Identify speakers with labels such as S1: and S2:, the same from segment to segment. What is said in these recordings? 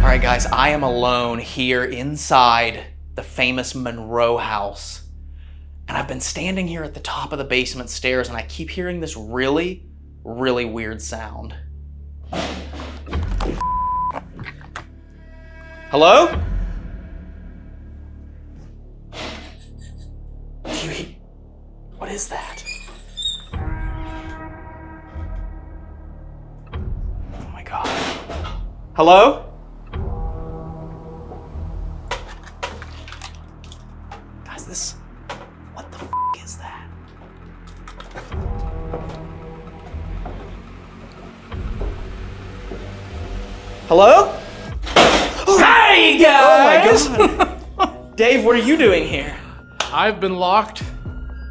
S1: Alright guys, I am alone here inside the famous Monroe House. And I've been standing here at the top of the basement stairs and I keep hearing this really, really weird sound. Hello? What is that? Oh my god. Hello? Guys, what the is that? Hello?
S2: Hey guys!
S1: Oh my god. Dave, what are you doing here?
S2: I've been locked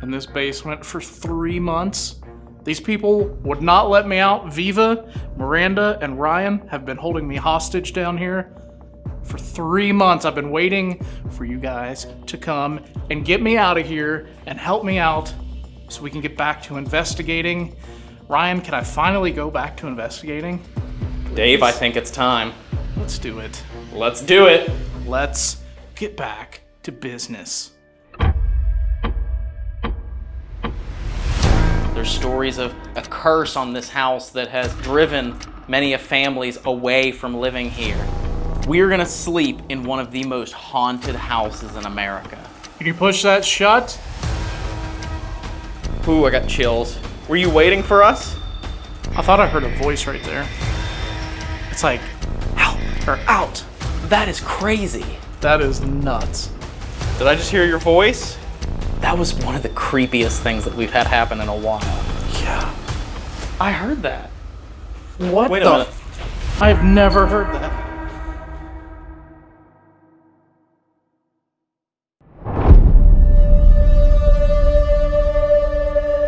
S2: in this basement for 3 months. These people would not let me out. Viva, Miranda, and Ryan have been holding me hostage down here for 3 months. I've been waiting for you guys to come and get me out of here and help me out so we can get back to investigating. Ryan, can I finally go back to investigating?
S1: Dave, I think it's time.
S2: Let's do it.
S1: Let's do it.
S2: Let's get back to business.
S1: There's stories of a curse on this house that has driven many of families away from living here. We're gonna sleep in one of the most haunted houses in America.
S2: Can you push that shut?
S1: Ooh, I got chills. Were you waiting for us?
S2: I thought I heard a voice right there. It's like, help or out.
S1: That is crazy.
S2: That is nuts.
S1: Did I just hear your voice? That was one of the creepiest things that we've had happen in a while.
S2: Yeah.
S1: I heard that.
S2: What
S1: Wait a
S2: the?
S1: minute.
S2: I've never heard that.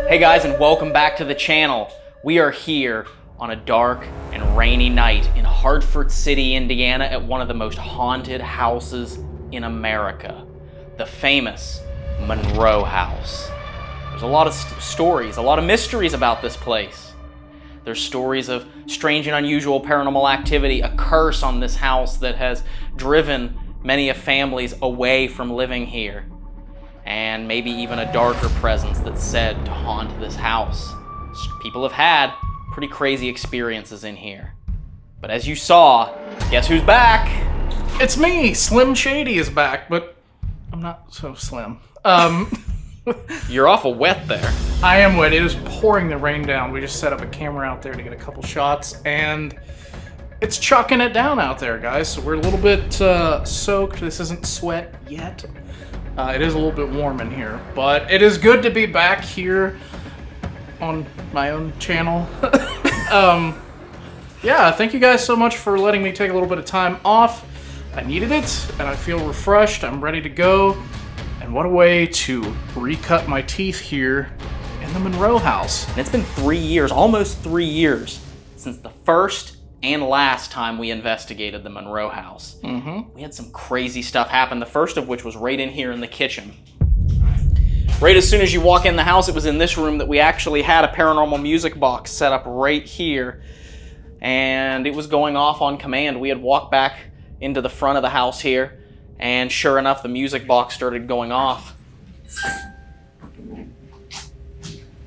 S1: Hey guys, and welcome back to the channel. We are here on a dark and rainy night in Hartford City, Indiana at one of the most haunted houses in America, the famous Monroe House. There's a lot of stories, a lot of mysteries about this place. There's stories of strange and unusual paranormal activity, a curse on this house that has driven many of families away from living here, and maybe even a darker presence that's said to haunt this house. People have had pretty crazy experiences in here. But as you saw, guess who's back?
S2: It's me, Slim Shady is back, but I'm not so slim.
S1: You're awful wet there.
S2: I am wet. It is pouring the rain down. We just set up a camera out there to get a couple shots, and it's chucking it down out there, guys. So we're a little bit soaked. This isn't sweat yet. It is a little bit warm in here, but it is good to be back here on my own channel. Yeah, thank you guys so much for letting me take a little bit of time off. I needed it, and I feel refreshed. I'm ready to go. And what a way to recut my teeth here in the Monroe House.
S1: And it's been 3 years, almost 3 years, since the first and last time we investigated the Monroe House. We had some crazy stuff happen, the first of which was right in here in the kitchen. Right as soon as you walk in the house, it was in this room that we actually had a paranormal music box set up right here. And it was going off on command. We had walked back into the front of the house here, and sure enough, the music box started going off.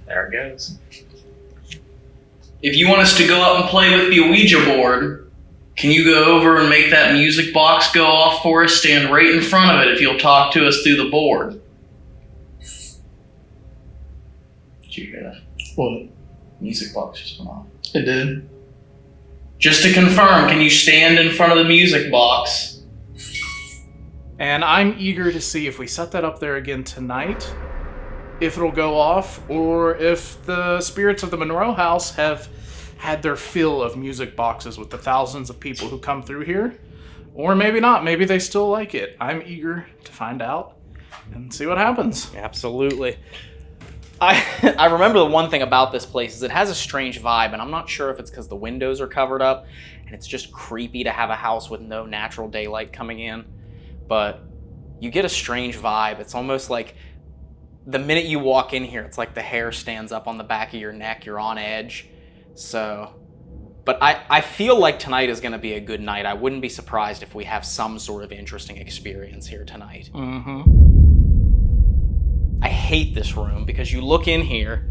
S1: There it goes. If you want us to go up and play with the Ouija board, can you go over and make that music box go off for us? Stand right in front of it if you'll talk to us through the board. Did you hear that?
S2: What?
S1: Music box just went off.
S2: It did.
S1: Just to confirm, can you stand in front of the music box?
S2: And I'm eager to see if we set that up there again tonight, if it'll go off, or if the spirits of the Monroe House have had their fill of music boxes with the thousands of people who come through here. Or maybe not. Maybe they still like it. I'm eager to find out and see what happens.
S1: Absolutely. I remember the one thing about this place is it has a strange vibe, and I'm not sure if it's because the windows are covered up and it's just creepy to have a house with no natural daylight coming in. But you get a strange vibe. It's almost like the minute you walk in here, it's like the hair stands up on the back of your neck. You're on edge. So But I feel like tonight is going to be a good night. I wouldn't be surprised if we have some sort of interesting experience here tonight.
S2: Mm-hmm.
S1: I hate this room because you look in here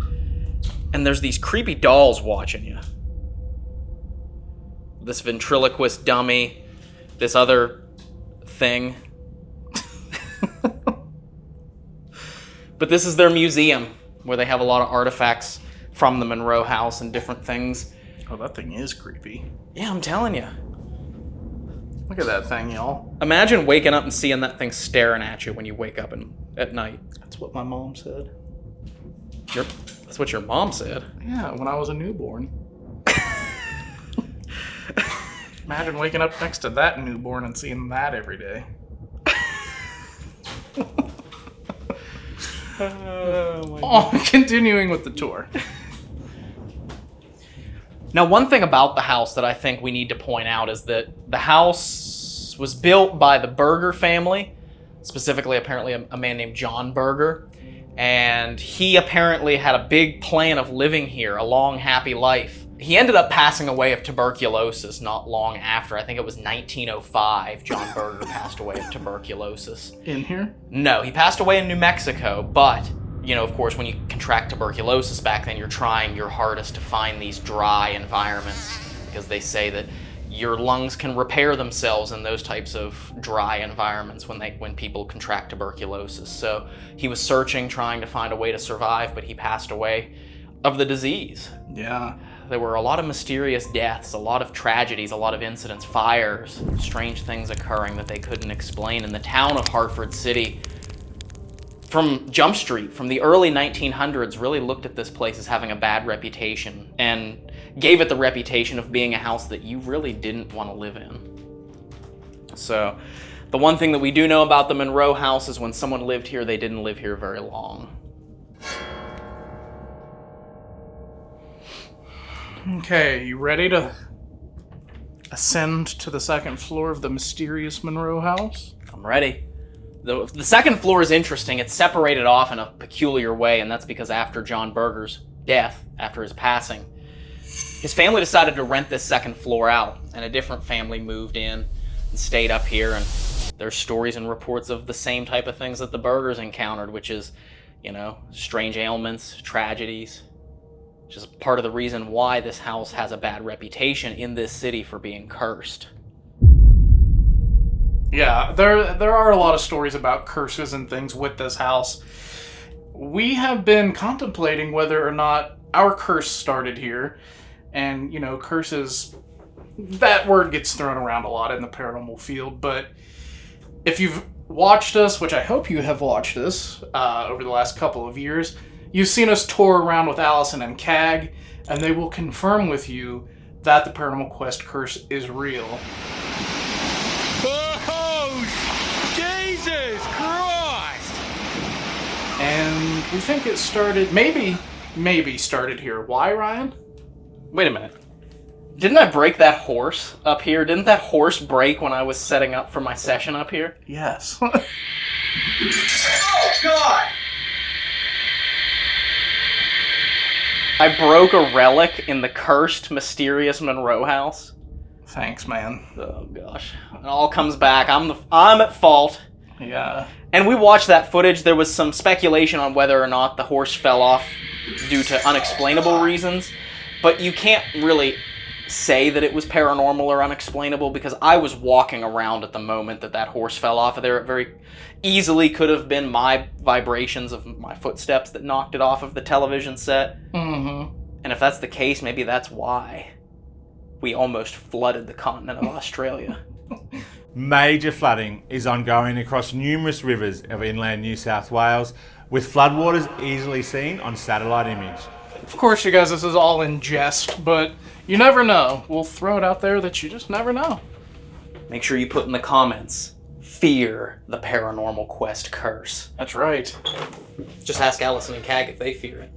S1: and there's these creepy dolls watching you. This ventriloquist dummy, this other thing. But this is their museum where they have a lot of artifacts from the Monroe House and different things.
S2: Oh, that thing is creepy.
S1: Yeah, I'm telling you.
S2: Look at that thing, y'all.
S1: Imagine waking up and seeing that thing staring at you when you wake up at night.
S2: That's what my mom said.
S1: That's what your mom said?
S2: Yeah, when I was a newborn. Imagine waking up next to that newborn and seeing that every day. Continuing with the tour.
S1: Now, one thing about the house that I think we need to point out is that the house was built by the Berger family, specifically apparently a man named John Berger, and he apparently had a big plan of living here, a long, happy life. He ended up passing away of tuberculosis not long after. I think it was 1905, John Berger passed away of tuberculosis.
S2: In here?
S1: No, he passed away in New Mexico, but, you know, of course, when you contract tuberculosis back then, you're trying your hardest to find these dry environments because they say that your lungs can repair themselves in those types of dry environments when people contract tuberculosis. So he was searching, trying to find a way to survive, but he passed away of the disease.
S2: Yeah.
S1: There were a lot of mysterious deaths, a lot of tragedies, a lot of incidents, fires, strange things occurring that they couldn't explain. And the town of Hartford City, from Jump Street, from the early 1900s, really looked at this place as having a bad reputation and gave it the reputation of being a house that you really didn't want to live in. So the one thing that we do know about the Monroe House is when someone lived here, they didn't live here very long.
S2: Okay, you ready to ascend to the second floor of the Mysterious Monroe House?
S1: I'm ready. The second floor is interesting. It's separated off in a peculiar way, and that's because after John Berger's death, after his passing, his family decided to rent this second floor out, and a different family moved in and stayed up here, and there's stories and reports of the same type of things that the Bergers encountered, which is, you know, strange ailments, tragedies. Which is part of the reason why this house has a bad reputation in this city for being cursed.
S2: Yeah, there are a lot of stories about curses and things with this house. We have been contemplating whether or not our curse started here. And, you know, curses, that word gets thrown around a lot in the paranormal field. But if you've watched us, which I hope you have watched us over the last couple of years, you've seen us tour around with Allison and Cag, and they will confirm with you that the Paranormal Quest curse is real.
S3: Oh, Jesus Christ!
S2: And we think it started, maybe started here. Why, Ryan?
S1: Wait a minute. Didn't I break that horse up here? Didn't that horse break when I was setting up for my session up here?
S2: Yes.
S3: Oh, God!
S1: I broke a relic in the cursed, mysterious Monroe House.
S2: Thanks, man.
S1: Oh gosh, it all comes back. I'm at fault.
S2: Yeah.
S1: And we watched that footage. There was some speculation on whether or not the horse fell off due to unexplainable reasons, but you can't really say that it was paranormal or unexplainable because I was walking around at the moment that horse fell off of there. It very easily could have been my vibrations of my footsteps that knocked it off of the television set.
S2: Mm-hmm.
S1: And if that's the case, maybe that's why we almost flooded the continent of Australia.
S4: Major flooding is ongoing across numerous rivers of inland New South Wales, with floodwaters easily seen on satellite image.
S2: Of course, you guys, this is all in jest, but you never know. We'll throw it out there that you just never know.
S1: Make sure you put in the comments, fear the Paranormal Quest curse.
S2: That's right.
S1: Just ask Allison and Cag if they fear it.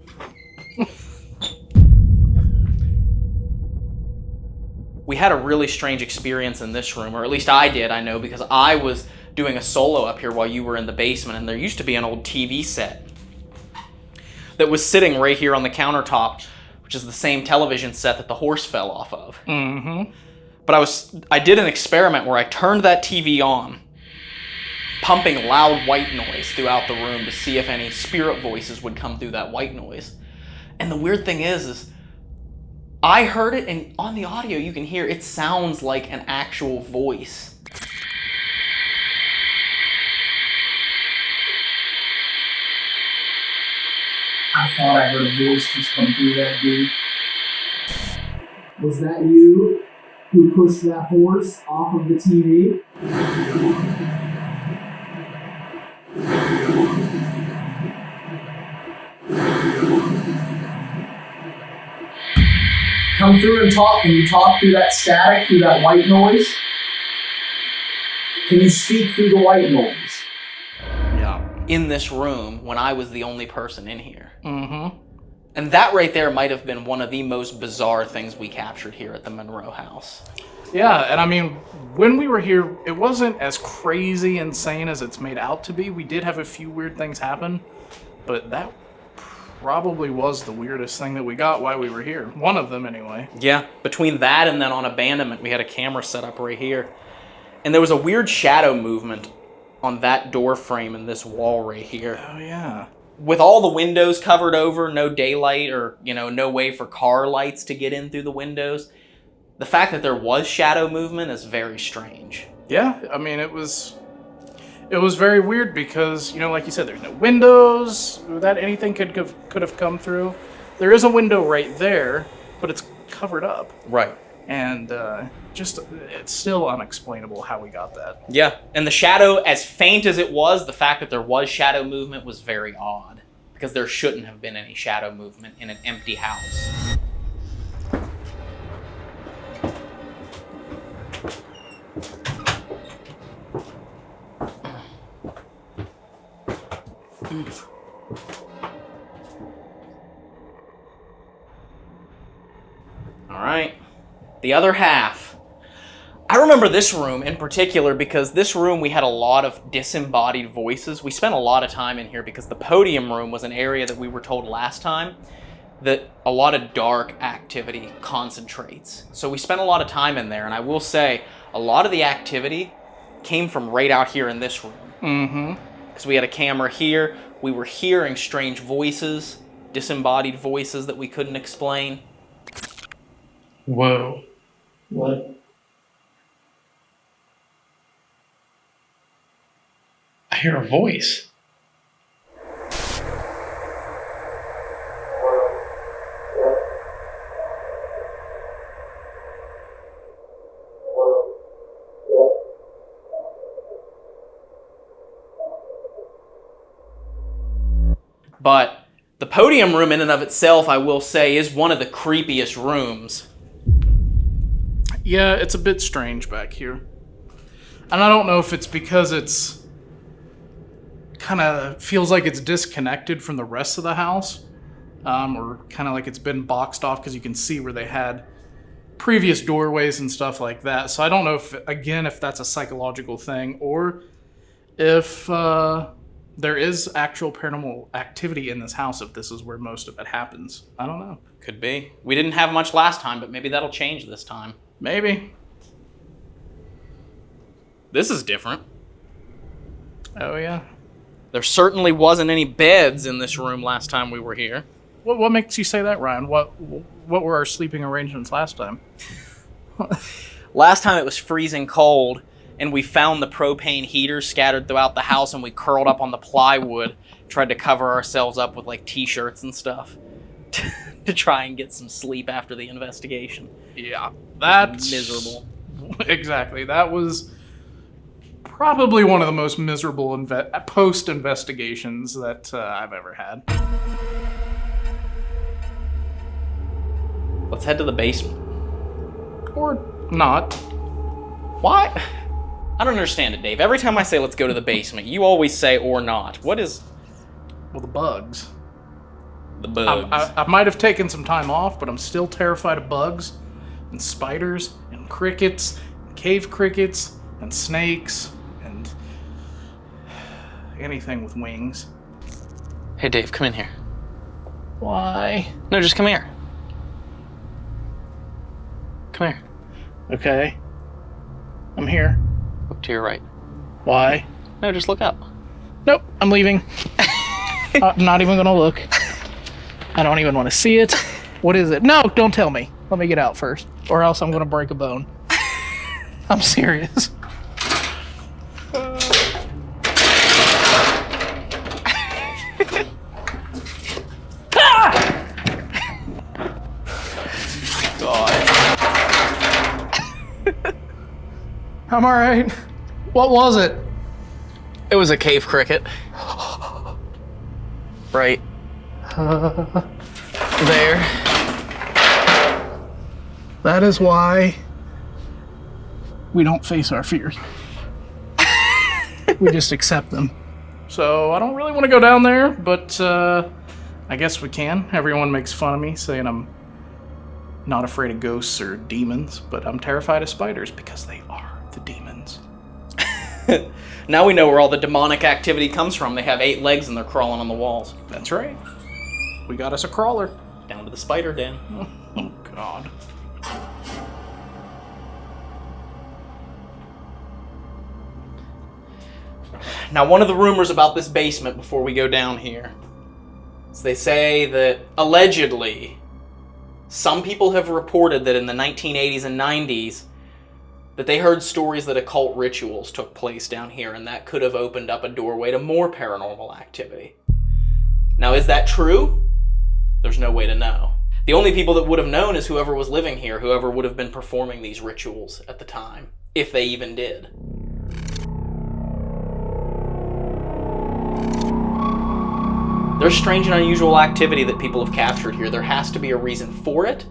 S1: We had a really strange experience in this room, or at least I did, I know, because I was doing a solo up here while you were in the basement, and there used to be an old TV set that was sitting right here on the countertop, which which is the same television set that the horse fell off of.
S2: Mm-hmm.
S1: But I did an experiment where I turned that TV on, pumping loud white noise throughout the room to see if any spirit voices would come through that white noise. And the weird thing is I heard it, and on the audio you can hear it sounds like an actual voice.
S5: I thought I heard a voice just come through that dude. Was that you who pushed that horse off of the TV? Come through and talk. Can you talk through that static, through that white noise? Can you speak through the white noise?
S2: Yeah.
S1: In this room when I was the only person in here.
S2: Mm-hmm.
S1: And that right there might have been one of the most bizarre things we captured here at the Monroe House.
S2: Yeah, and I mean, when we were here, it wasn't as crazy insane as it's made out to be. We did have a few weird things happen, but that probably was the weirdest thing that we got while we were here. One of them, anyway.
S1: Yeah, between that and then on abandonment, we had a camera set up right here. And there was a weird shadow movement on that door frame in this wall right here.
S2: Oh, yeah.
S1: With all the windows covered over, no daylight or, no way for car lights to get in through the windows, the fact that there was shadow movement is very strange.
S2: Yeah, I mean, it was very weird because, like you said, there's no windows that anything could have come through. There is a window right there, but it's covered up.
S1: Right.
S2: And it's still unexplainable how we got that.
S1: Yeah, and the shadow, as faint as it was, the fact that there was shadow movement was very odd. Because there shouldn't have been any shadow movement in an empty house. All right, the other half. I remember this room in particular because this room we had a lot of disembodied voices. We spent a lot of time in here because the podium room was an area that we were told last time that a lot of dark activity concentrates. So we spent a lot of time in there, and I will say a lot of the activity came from right out here in this room.
S2: Mm-hmm.
S1: Because we had a camera here, we were hearing strange voices, disembodied voices that we couldn't explain.
S2: Whoa.
S5: What?
S2: I hear a voice.
S1: But the podium room in and of itself, I will say, is one of the creepiest rooms.
S2: Yeah, it's a bit strange back here. And I don't know if it's because it's kind of feels like it's disconnected from the rest of the house, or kind of like it's been boxed off because you can see where they had previous doorways and stuff like that. So I don't know if that's a psychological thing or if there is actual paranormal activity in this house, if this is where most of it happens. I don't know.
S1: Could be. We didn't have much last time, but maybe that'll change this time.
S2: Maybe.
S1: This is different.
S2: Oh, yeah.
S1: There certainly wasn't any beds in this room last time we were here.
S2: What makes you say that, Ryan? What were our sleeping arrangements last time?
S1: Last time it was freezing cold, and we found the propane heaters scattered throughout the house, and we curled up on the plywood, tried to cover ourselves up with like t-shirts and stuff to try and get some sleep after the investigation.
S2: Yeah, that's
S1: miserable.
S2: Exactly. That was probably one of the most miserable post-investigations that I've ever had.
S1: Let's head to the basement.
S2: Or not.
S1: Why? I don't understand it, Dave. Every time I say let's go to the basement, you always say or not. What is...
S2: Well, the bugs.
S1: The bugs.
S2: I might have taken some time off, but I'm still terrified of bugs and spiders and crickets, and cave crickets and snakes and anything with wings.
S1: Hey, Dave, come in here.
S2: Why?
S1: No, just come here. Come here.
S2: Okay. I'm here.
S1: Look to your right.
S2: Why?
S1: No, just look up.
S2: Nope, I'm leaving. I'm not even gonna look. I don't even want to see it. What is it? No, don't tell me. Let me get out first, or else I'm gonna break a bone. I'm serious. I'm alright. What was it?
S1: It was a cave cricket. Right. There.
S2: That is why we don't face our fears. We just accept them. So I don't really want to go down there, but I guess we can. Everyone makes fun of me, saying I'm not afraid of ghosts or demons, but I'm terrified of spiders because they are the demons.
S1: Now we know where all the demonic activity comes from. They have 8 legs and they're crawling on the walls.
S2: That's right. We got us a crawler.
S1: Down to the spider den.
S2: Oh, God.
S1: Now, one of the rumors about this basement before we go down here is they say that allegedly some people have reported that in the 1980s and 90s that they heard stories that occult rituals took place down here, and that could have opened up a doorway to more paranormal activity. Now, is that true? There's no way to know. The only people that would have known is whoever was living here, whoever would have been performing these rituals at the time, if they even did. There's strange and unusual activity that people have captured here. There has to be a reason for it.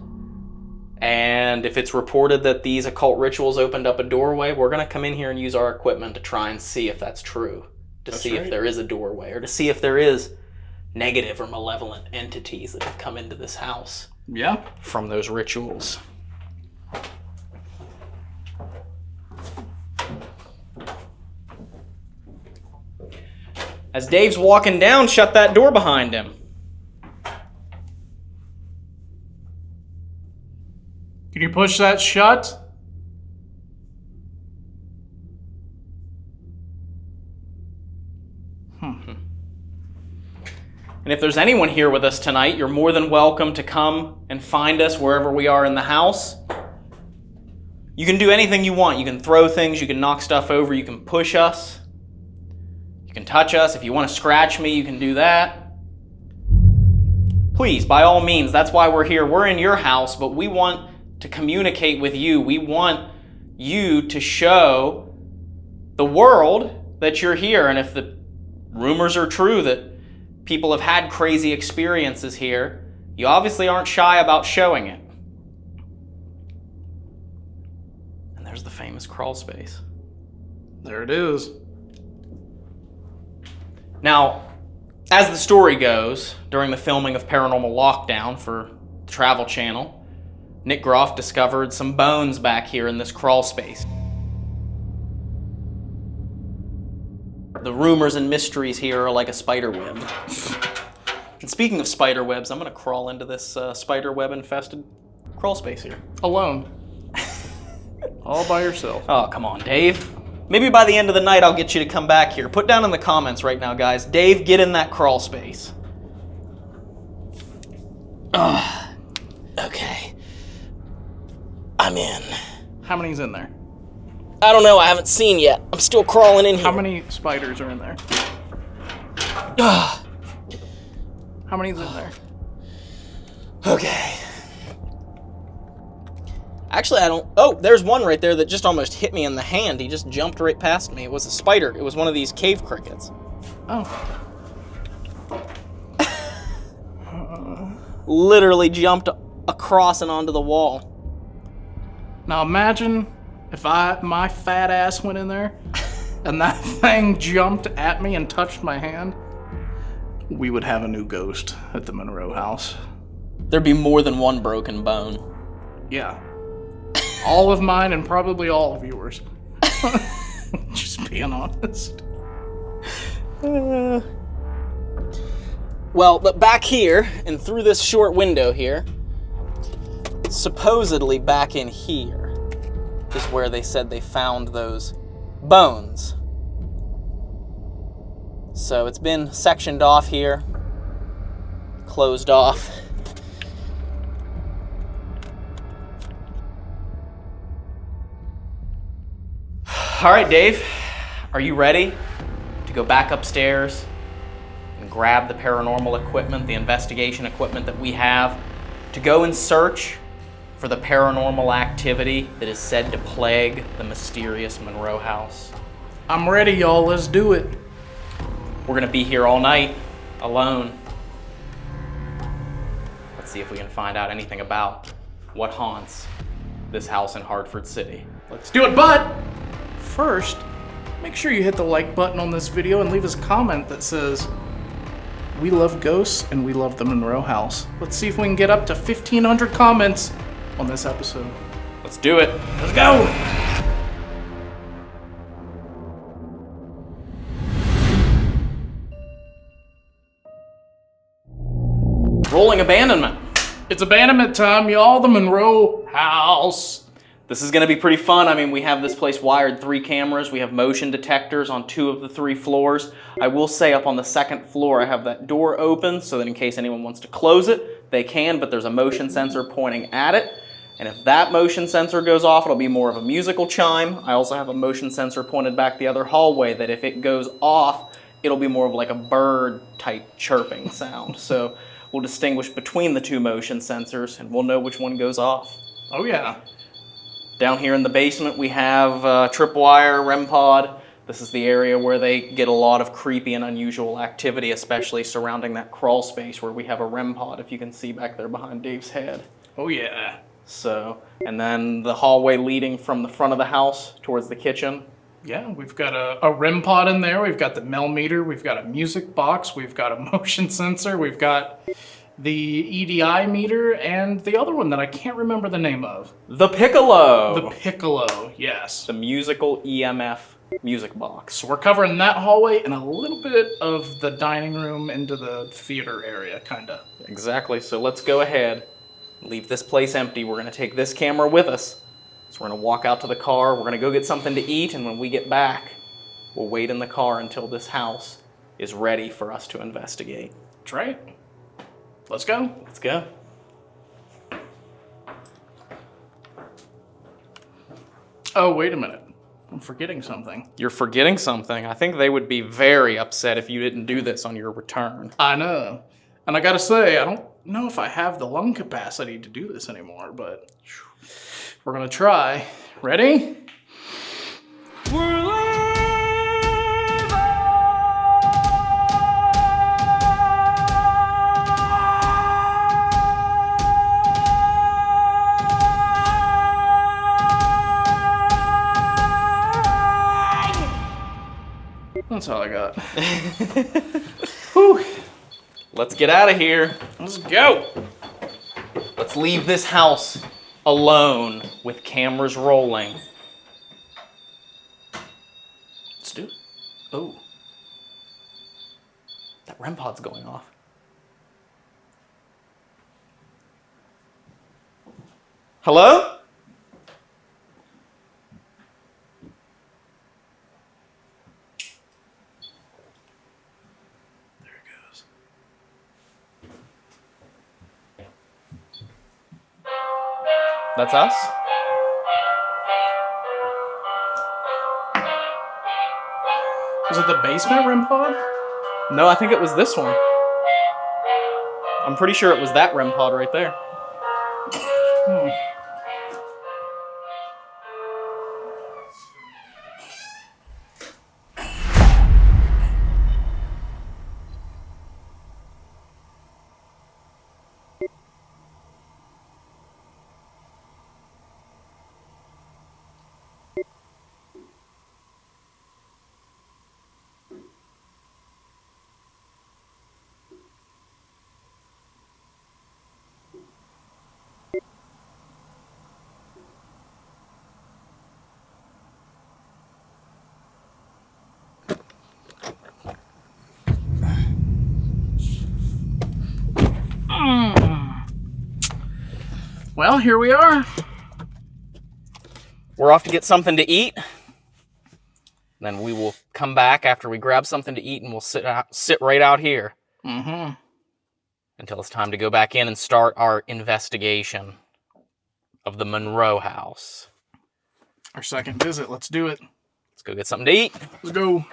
S1: And if it's reported that these occult rituals opened up a doorway, we're going to come in here and use our equipment to try and see if that's true. That's see right. If there is a doorway, or to see if there is negative or malevolent entities that have come into this house.
S2: Yeah.
S1: From those rituals. As Dave's walking down, shut that door behind him.
S2: Can you push that shut?
S1: And if there's anyone here with us tonight, you're more than welcome to come and find us wherever we are in the house. You can do anything you want. You can throw things, you can knock stuff over, you can push us. You can touch us. If you want to scratch me, you can do that. Please, by all means, that's why we're here. We're in your house, but we want to communicate with you. We want you to show the world that you're here. And if the rumors are true that people have had crazy experiences here, you obviously aren't shy about showing it. And there's the famous crawl space.
S2: There it is.
S1: Now, as the story goes, during the filming of Paranormal Lockdown for the Travel Channel, Nick Groff discovered some bones back here in this crawl space. The rumors and mysteries here are like a spider web. And speaking of spider webs, I'm going to crawl into this spider web infested crawl space here.
S2: Alone. All by yourself.
S1: Oh, come on, Dave. Maybe by the end of the night I'll get you to come back here. Put down in the comments right now, guys. Dave, get in that crawl space. Okay. I'm in.
S2: How many's in there?
S1: I don't know. I haven't seen yet. I'm still crawling in here.
S2: How many spiders are in there? How many's in there?
S1: Okay. Actually, I don't... Oh, there's one right there that just almost hit me in the hand. He just jumped right past me. It was a spider. It was one of these cave crickets.
S2: Oh.
S1: Literally jumped across and onto the wall.
S2: Now imagine if my fat ass went in there and that thing jumped at me and touched my hand. We would have a new ghost at the Monroe House.
S1: There'd be more than one broken bone.
S2: Yeah. All of mine and probably all of yours. Just being honest.
S1: Well, but back here and through this short window here, supposedly back in here is where they said they found those bones. So it's been sectioned off here, closed off. All right, Dave, are you ready to go back upstairs and grab the paranormal equipment, the investigation equipment that we have, to go and search for the paranormal activity that is said to plague the mysterious Monroe House?
S2: I'm ready, y'all. Let's do it.
S1: We're gonna be here all night, alone. Let's see if we can find out anything about what haunts this house in Hartford City.
S2: Let's do it, but first, make sure you hit the like button on this video and leave us a comment that says, "We love ghosts and we love the Monroe House." Let's see if we can get up to 1,500 comments on this episode.
S1: Let's do it.
S2: Let's go!
S1: Rolling abandonment.
S2: It's abandonment time, y'all. The Monroe House.
S1: This is gonna be pretty fun. I mean, we have this place wired 3 cameras. We have motion detectors on 2 of the 3 floors. I will say up on the 2nd floor, I have that door open so that in case anyone wants to close it, they can, but there's a motion sensor pointing at it. And if that motion sensor goes off, it'll be more of a musical chime. I also have a motion sensor pointed back the other hallway that if it goes off, it'll be more of like a bird type chirping sound. So we'll distinguish between the 2 motion sensors and we'll know which one goes off.
S2: Oh yeah.
S1: Down here in the basement, we have tripwire, REM pod. This is the area where they get a lot of creepy and unusual activity, especially surrounding that crawl space where we have a REM pod, if you can see back there behind Dave's head.
S2: Oh yeah.
S1: So, and then the hallway leading from the front of the house towards the kitchen.
S2: Yeah, we've got a REM pod in there. We've got the Mel meter. We've got a music box. We've got a motion sensor. We've got the EDI meter and the other one that I can't remember the name of.
S1: The piccolo.
S2: The piccolo, yes.
S1: The musical EMF music box.
S2: So we're covering that hallway and a little bit of the dining room into the theater area, kinda.
S1: Exactly, so let's go ahead. Leave this place empty. We're gonna take this camera with us. So we're gonna walk out to the car, we're gonna go get something to eat, and when we get back, we'll wait in the car until this house is ready for us to investigate.
S2: That's right. Let's go.
S1: Let's go.
S2: Oh, wait a minute. I'm forgetting something.
S1: You're forgetting something. I think they would be very upset if you didn't do this on your return.
S2: I know. And I gotta say, I don't know if I have the lung capacity to do this anymore, but we're gonna try. Ready? That's all I got. Whew.
S1: Let's get out of here.
S2: Let's go.
S1: Let's leave this house alone with cameras rolling. Let's do it. Oh. That REM pod's going off. Hello? That's us?
S2: Was it the basement REM pod?
S1: No, I think it was this one. I'm pretty sure it was that REM pod right there.
S2: Well, here we are.
S1: We're off to get something to eat. Then we will come back after we grab something to eat, and we'll sit right out here.
S2: Mm-hmm.
S1: Until it's time to go back in and start our investigation of the Monroe House.
S2: Our second visit. Let's do it.
S1: Let's go get something to eat.
S2: Let's go.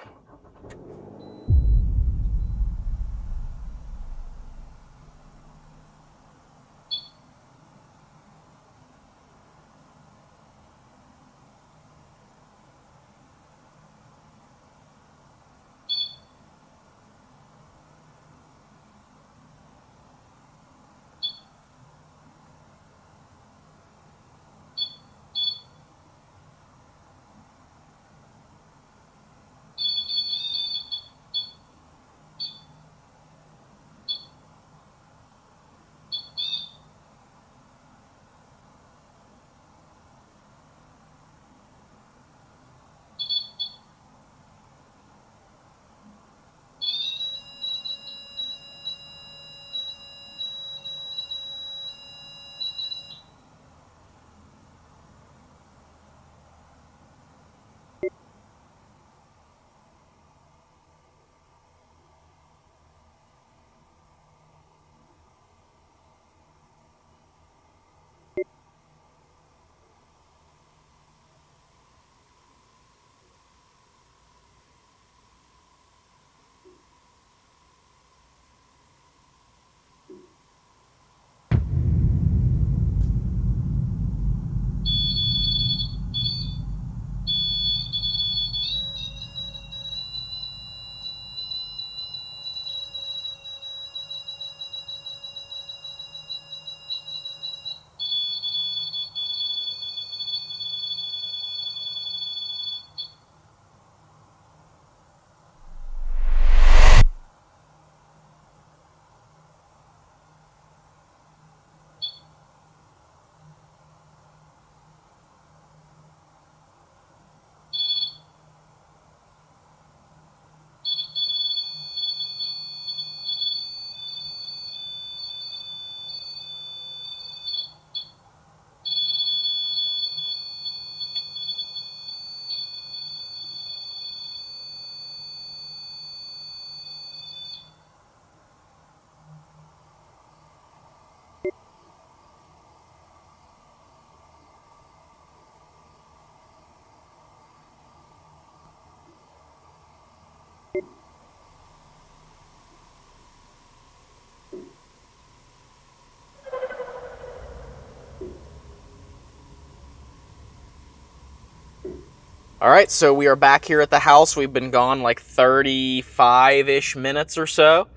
S1: All right, so we are back here at the house. We've been gone like 35-ish minutes or so,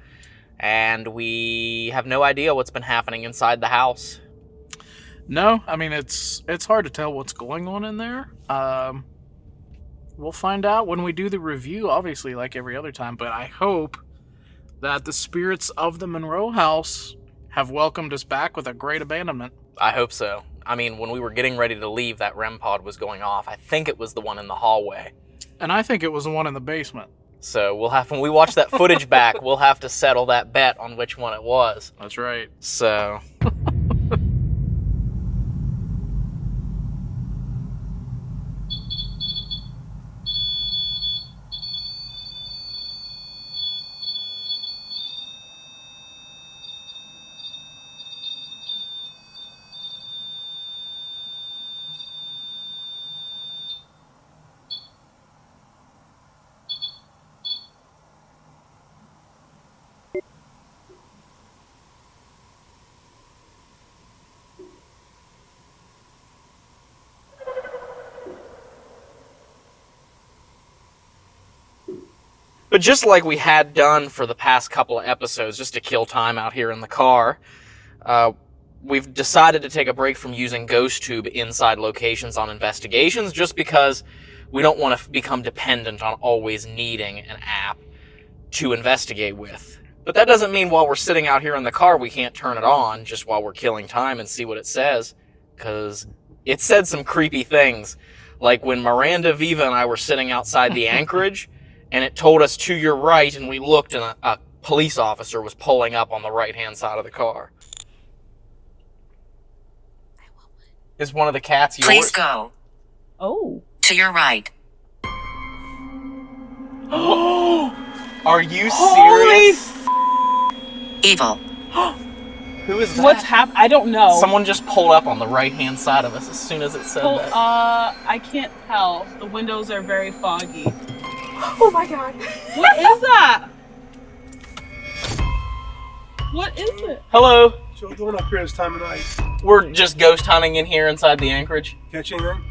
S1: and we have no idea what's been happening inside the house.
S2: No, I mean, it's hard to tell what's going on in there. We'll find out when we do the review, obviously, like every other time, but I hope that the spirits of the Monroe House have welcomed us back with a great abandonment.
S1: I hope so. I mean, when we were getting ready to leave, that REM pod was going off. I think it was the one in the hallway.
S2: And I think it was the one in the basement.
S1: So we'll have, when we watch that footage back, we'll have to settle that bet on which one it was.
S2: That's right.
S1: So... But just like we had done for the past couple of episodes, just to kill time out here in the car, we've decided to take a break from using GhostTube inside locations on investigations, just because we don't want to become dependent on always needing an app to investigate with. But that doesn't mean while we're sitting out here in the car we can't turn it on just while we're killing time and see what it says, because it said some creepy things. Like when Miranda, Viva, and I were sitting outside the Anchorage, and it told us to your right, and we looked, and a police officer was pulling up on the right-hand side of the car.
S6: I
S1: Is one of the cats yours?
S6: Please go.
S7: Oh.
S6: To your right.
S1: Are you
S7: Holy
S1: serious?
S6: Evil.
S1: Who is that?
S7: What's happened? I don't know.
S1: Someone just pulled up on the right-hand side of us as soon as it said that.
S7: I can't tell. The windows are very foggy. Oh my god. What is that? What is it?
S1: Hello.
S8: So we're doing up here this time of night.
S1: We're just ghost hunting in here inside the Anchorage.
S8: Catch anything?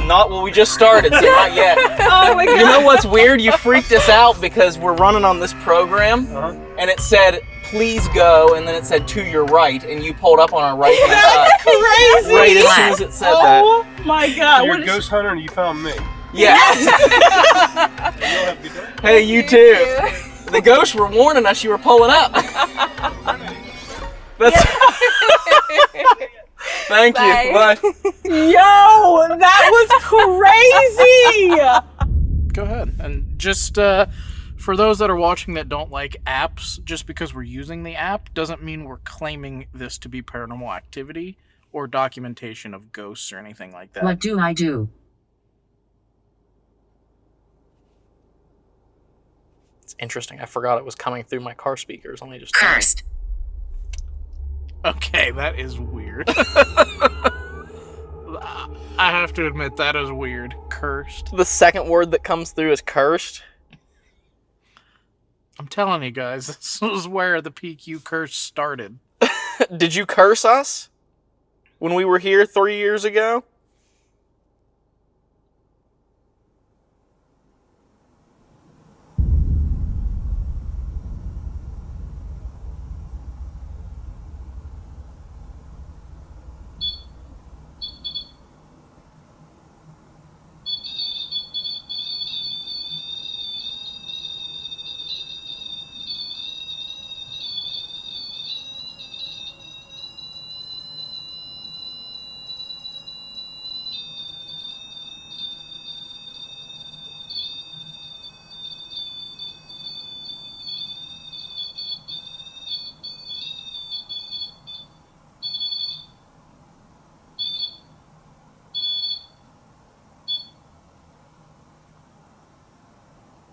S1: Not well, we just started, so not yet.
S7: Oh my god.
S1: You know what's weird? You freaked us out because we're running on this program, and it said, please go, and then it said, to your right, and you pulled up on our right-hand side.
S7: Crazy.
S1: Right as soon as it said that.
S7: Oh my god.
S8: So you're
S7: What
S8: a
S7: is-
S8: ghost hunter and you found me.
S1: Yeah.
S8: You all have a good day.
S1: Hey, you too. The ghosts were warning us you were pulling up. That's... Thank you. Bye.
S7: Yo, that was crazy.
S2: Go ahead. And just for those that are watching that don't like apps, just because we're using the app doesn't mean we're claiming this to be paranormal activity or documentation of ghosts or anything like that.
S6: What do I do?
S1: It's interesting. I forgot it was coming through my car speakers. Let me just...
S6: Cursed.
S2: Okay, that is weird. I have to admit, that is weird. Cursed.
S1: The second word that comes through is cursed.
S2: I'm telling you guys, this is where the PQ curse started.
S1: Did you curse us when we were here 3 years ago?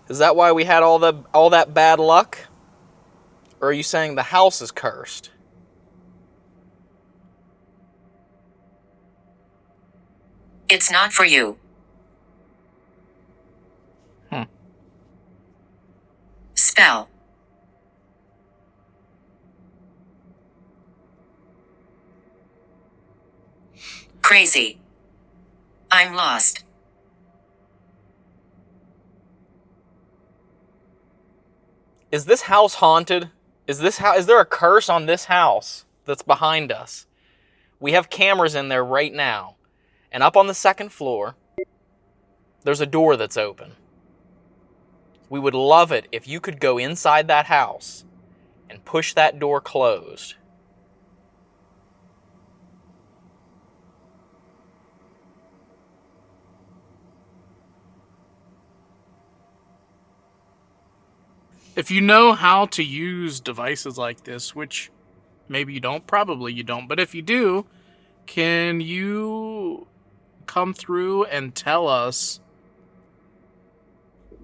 S1: Is that why we had all that bad luck? Or are you saying the house is cursed?
S6: It's not for you. Spell. Crazy. I'm lost.
S1: Is this house haunted? Is there a curse on this house that's behind us? We have cameras in there right now. And up on the second floor, there's a door that's open. We would love it if you could go inside that house and push that door closed.
S2: If you know how to use devices like this, which maybe you don't, probably you don't, but if you do, can you come through and tell us?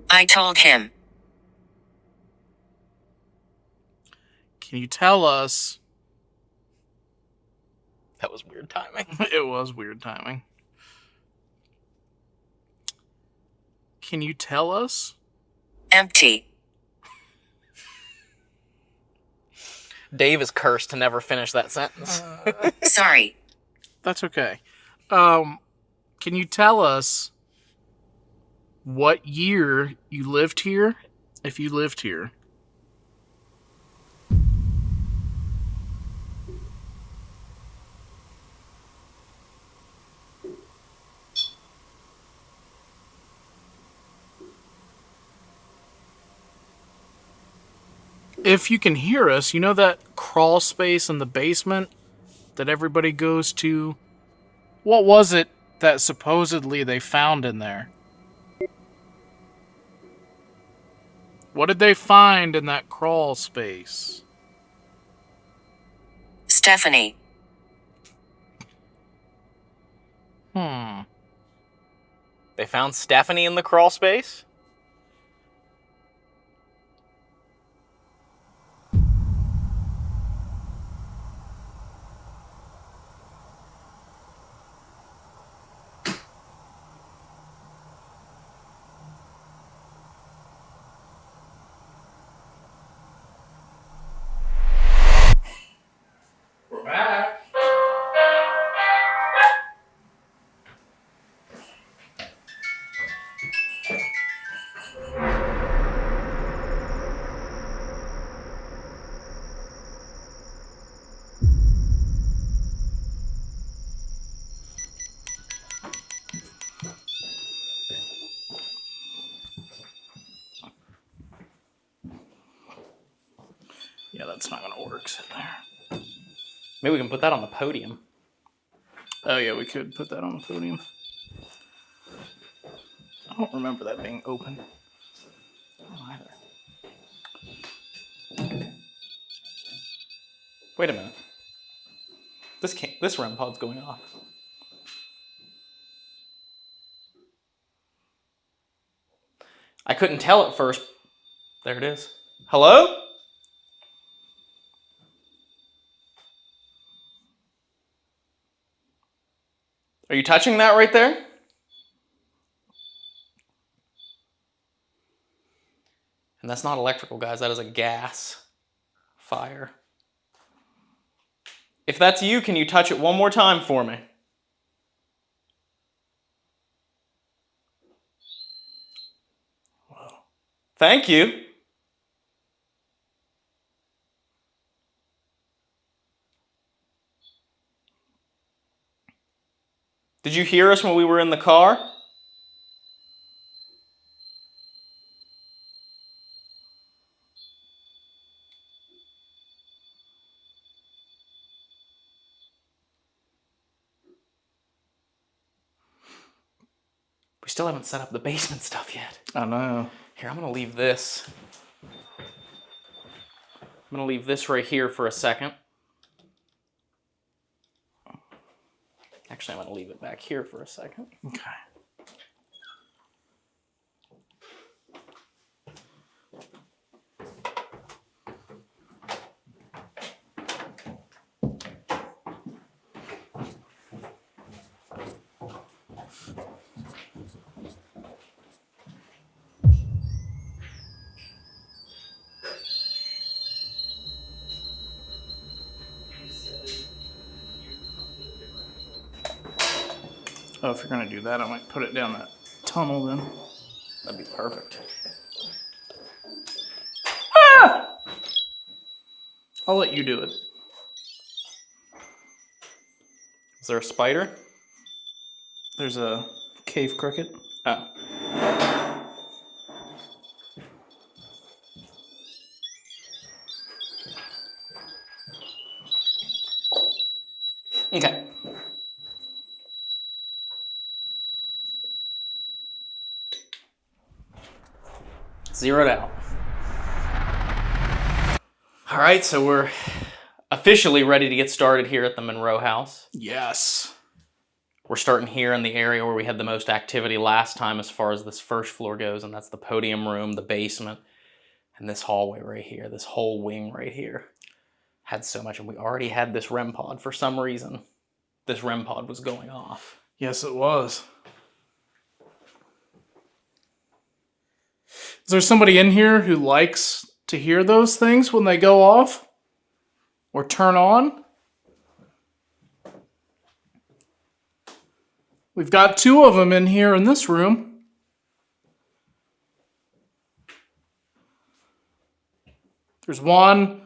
S6: I told him.
S2: Can you tell us?
S1: That was weird timing.
S2: It was weird timing. Can you tell us?
S6: Empty.
S1: Dave is cursed to never finish that sentence.
S6: Sorry.
S2: That's okay. Can you tell us what year you lived here, if you lived here? If you can hear us, you know that crawl space in the basement that everybody goes to? What was it that supposedly they found in there? What did they find in that crawl space?
S6: Stephanie.
S1: They found Stephanie in the crawl space?
S2: We're back. Yeah, that's not gonna work sitting there.
S1: Maybe we can put that on the podium.
S2: Oh yeah, we could put that on the podium. I don't remember that being open.
S1: I don't either. Wait a minute. This REM pod's going off. I couldn't tell at first. There it is. Hello? Are you touching that right there? And that's not electrical, guys. That is a gas fire. If that's you, can you touch it one more time for me? Whoa. Thank you. Did you hear us when we were in the car? We still haven't set up the basement stuff yet.
S2: I know.
S1: Here, I'm gonna leave this. I'm gonna leave this right here for a second. Actually, I'm gonna leave it back here for a second.
S2: Okay. Oh, if you're gonna do that, I might put it down that tunnel then.
S1: That'd be perfect.
S2: Ah! I'll let you do it.
S1: Is there a spider?
S2: There's a cave cricket.
S1: Oh. Okay. Zeroed out. All right, so we're officially ready to get started here at the Monroe House.
S2: Yes.
S1: We're starting here in the area where we had the most activity last time as far as this first floor goes, and that's the podium room, the basement, and this hallway right here, this whole wing right here. Had so much, and we already had this REM pod for some reason. This REM pod was going off.
S2: Yes, it was. Is there somebody in here who likes to hear those things when they go off? Or turn on? We've got two of them in here in this room. There's one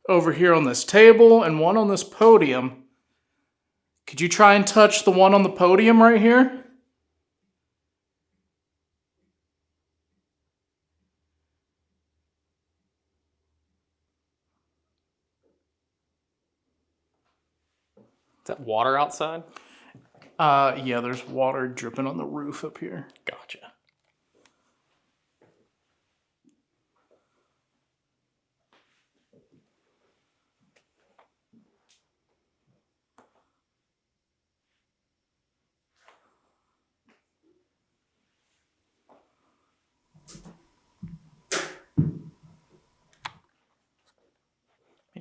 S2: over here on this table and one on this podium. Could you try and touch the one on the podium right here?
S1: Is that water outside?
S2: Yeah, there's water dripping on the roof up here.
S1: Gotcha.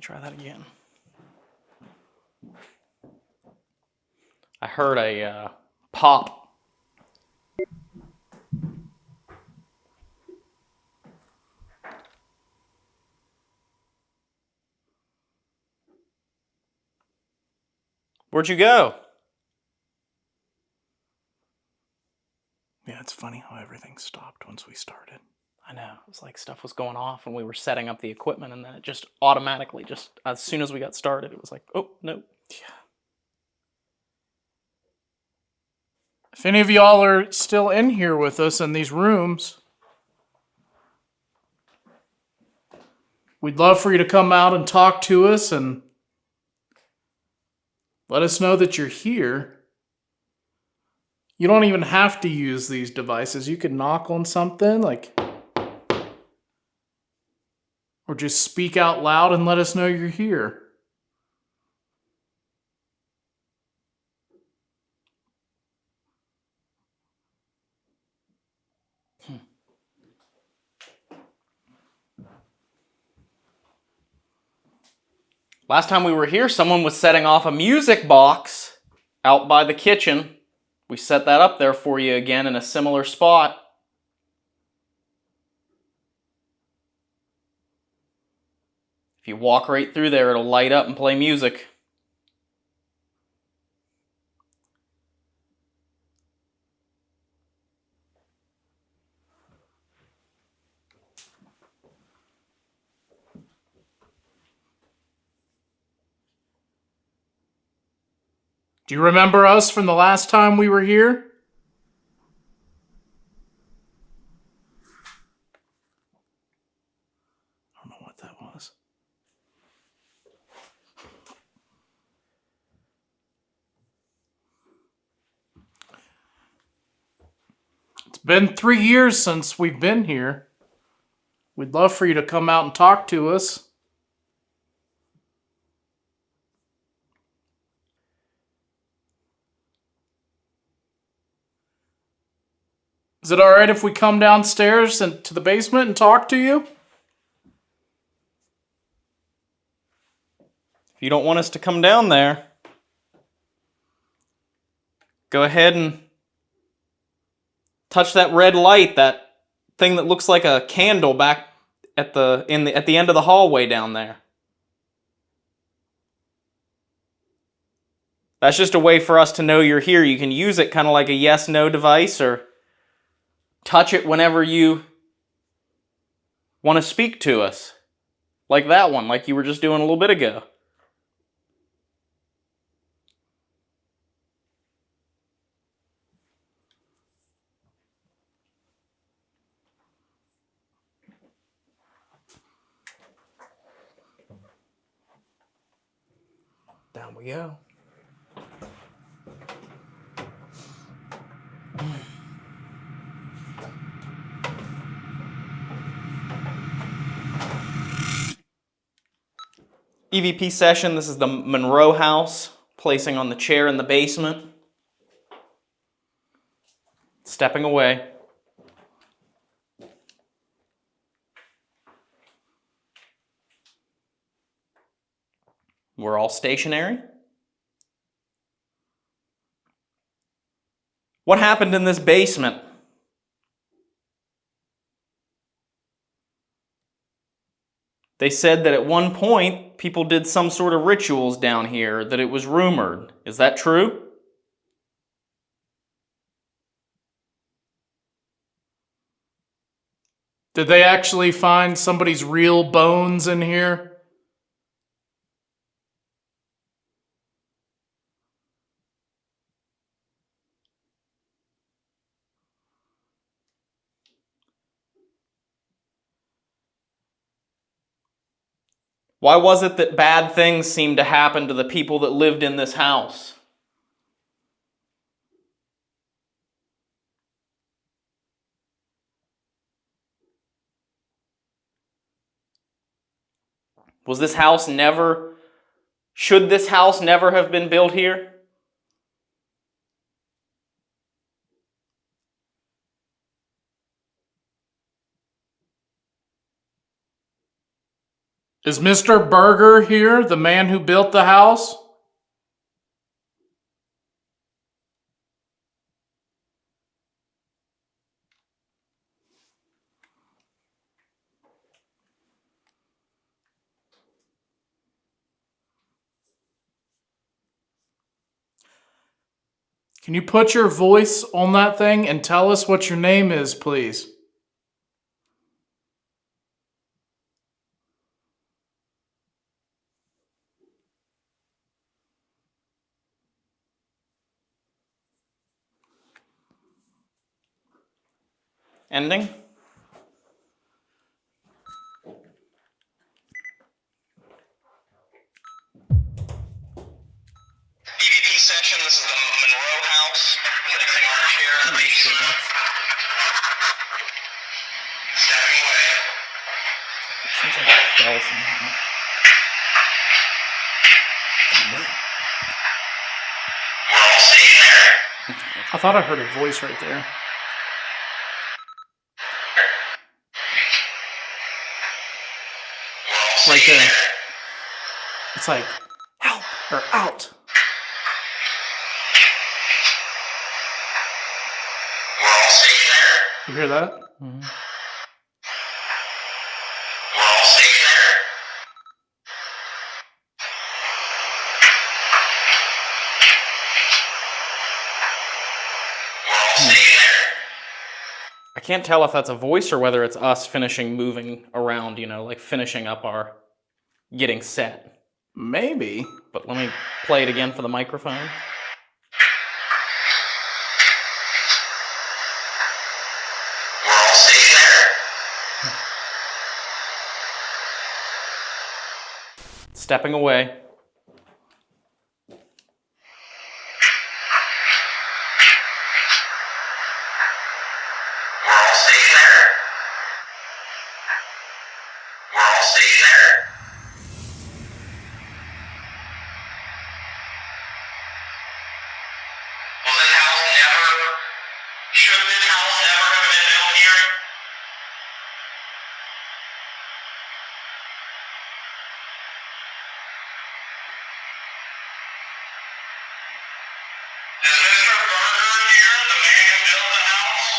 S1: try that again. I heard a pop. Where'd you go?
S2: Yeah, it's funny how everything stopped once we started.
S1: I know. It was like stuff was going off and we were setting up the equipment, and then it just automatically, just as soon as we got started, it was like, oh, no.
S2: Yeah. If any of y'all are still in here with us in these rooms, we'd love for you to come out and talk to us and let us know that you're here. You don't even have to use these devices. You can knock on something, like, or just speak out loud and let us know you're here.
S1: Last time we were here, someone was setting off a music box out by the kitchen. We set that up there for you again in a similar spot. If you walk right through there, it'll light up and play music.
S2: Do you remember us from the last time we were here? I don't know what that was. It's been 3 years since we've been here. We'd love for you to come out and talk to us. Is it alright if we come downstairs and to the basement and talk to you?
S1: If you don't want us to come down there, go ahead and touch that red light, that thing that looks like a candle back at the end of the hallway down there. That's just a way for us to know you're here. You can use it kind of like a yes-no device, or touch it whenever you want to speak to us. Like that one, like you were just doing a little bit ago. Down we go. EVP session, this is the Monroe House, placing on the chair in the basement. Stepping away. We're all stationary. What happened in this basement? They said that at one point, people did some sort of rituals down here, that it was rumored. Is that true?
S2: Did they actually find somebody's real bones in here?
S1: Why was it that bad things seemed to happen to the people that lived in this house? Was this house never, should this house never have been built here?
S2: Is Mr. Berger here, the man who built the house? Can you put your voice on that thing and tell us what your name is, please?
S1: Ending?
S9: EVP session, this is the Monroe House. Fixing our chair in the basement. Stepping away.
S1: Seems like it fell somehow.
S9: We're all staying there.
S2: I thought I heard a voice right there.
S9: We're all
S2: Right
S9: staying
S2: there.
S9: there.
S2: It's like, help or out.
S9: We're all staying there.
S2: You hear that?
S1: Mm-hmm.
S9: We're all staying there. We're all staying there.
S1: I can't tell if that's a voice or whether it's us finishing moving around, you know, like finishing up our getting set.
S2: Maybe.
S1: But let me play it again for the microphone.
S9: We're all staying there.
S1: Stepping away.
S9: We're all staying there. We're all staying there. Was this house never... Should this house never have been built here? Is Mr. Berger here, the man who built the house?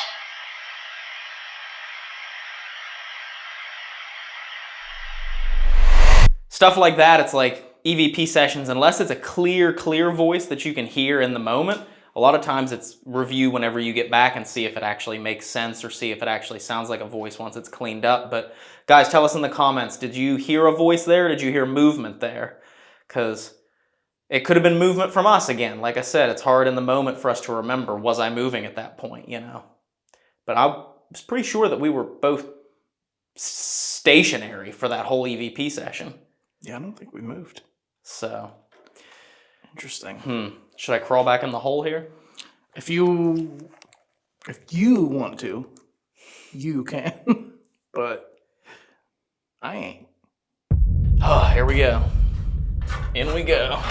S1: Stuff like that, it's like EVP sessions, unless it's a clear voice that you can hear in the moment, a lot of times it's review whenever you get back and see if it actually makes sense or see if it actually sounds like a voice once it's cleaned up. But guys, tell us in the comments, did you hear a voice there? Did you hear movement there? Because it could have been movement from us again. Like I said, it's hard in the moment for us to remember, was I moving at that point, you know? But I was pretty sure that we were both stationary for that whole EVP session.
S2: Yeah, I don't think we moved.
S1: So,
S2: Interesting.
S1: should I crawl back in the hole here?
S2: If you want to, you can. But I ain't.
S1: Oh, here we go. In we go.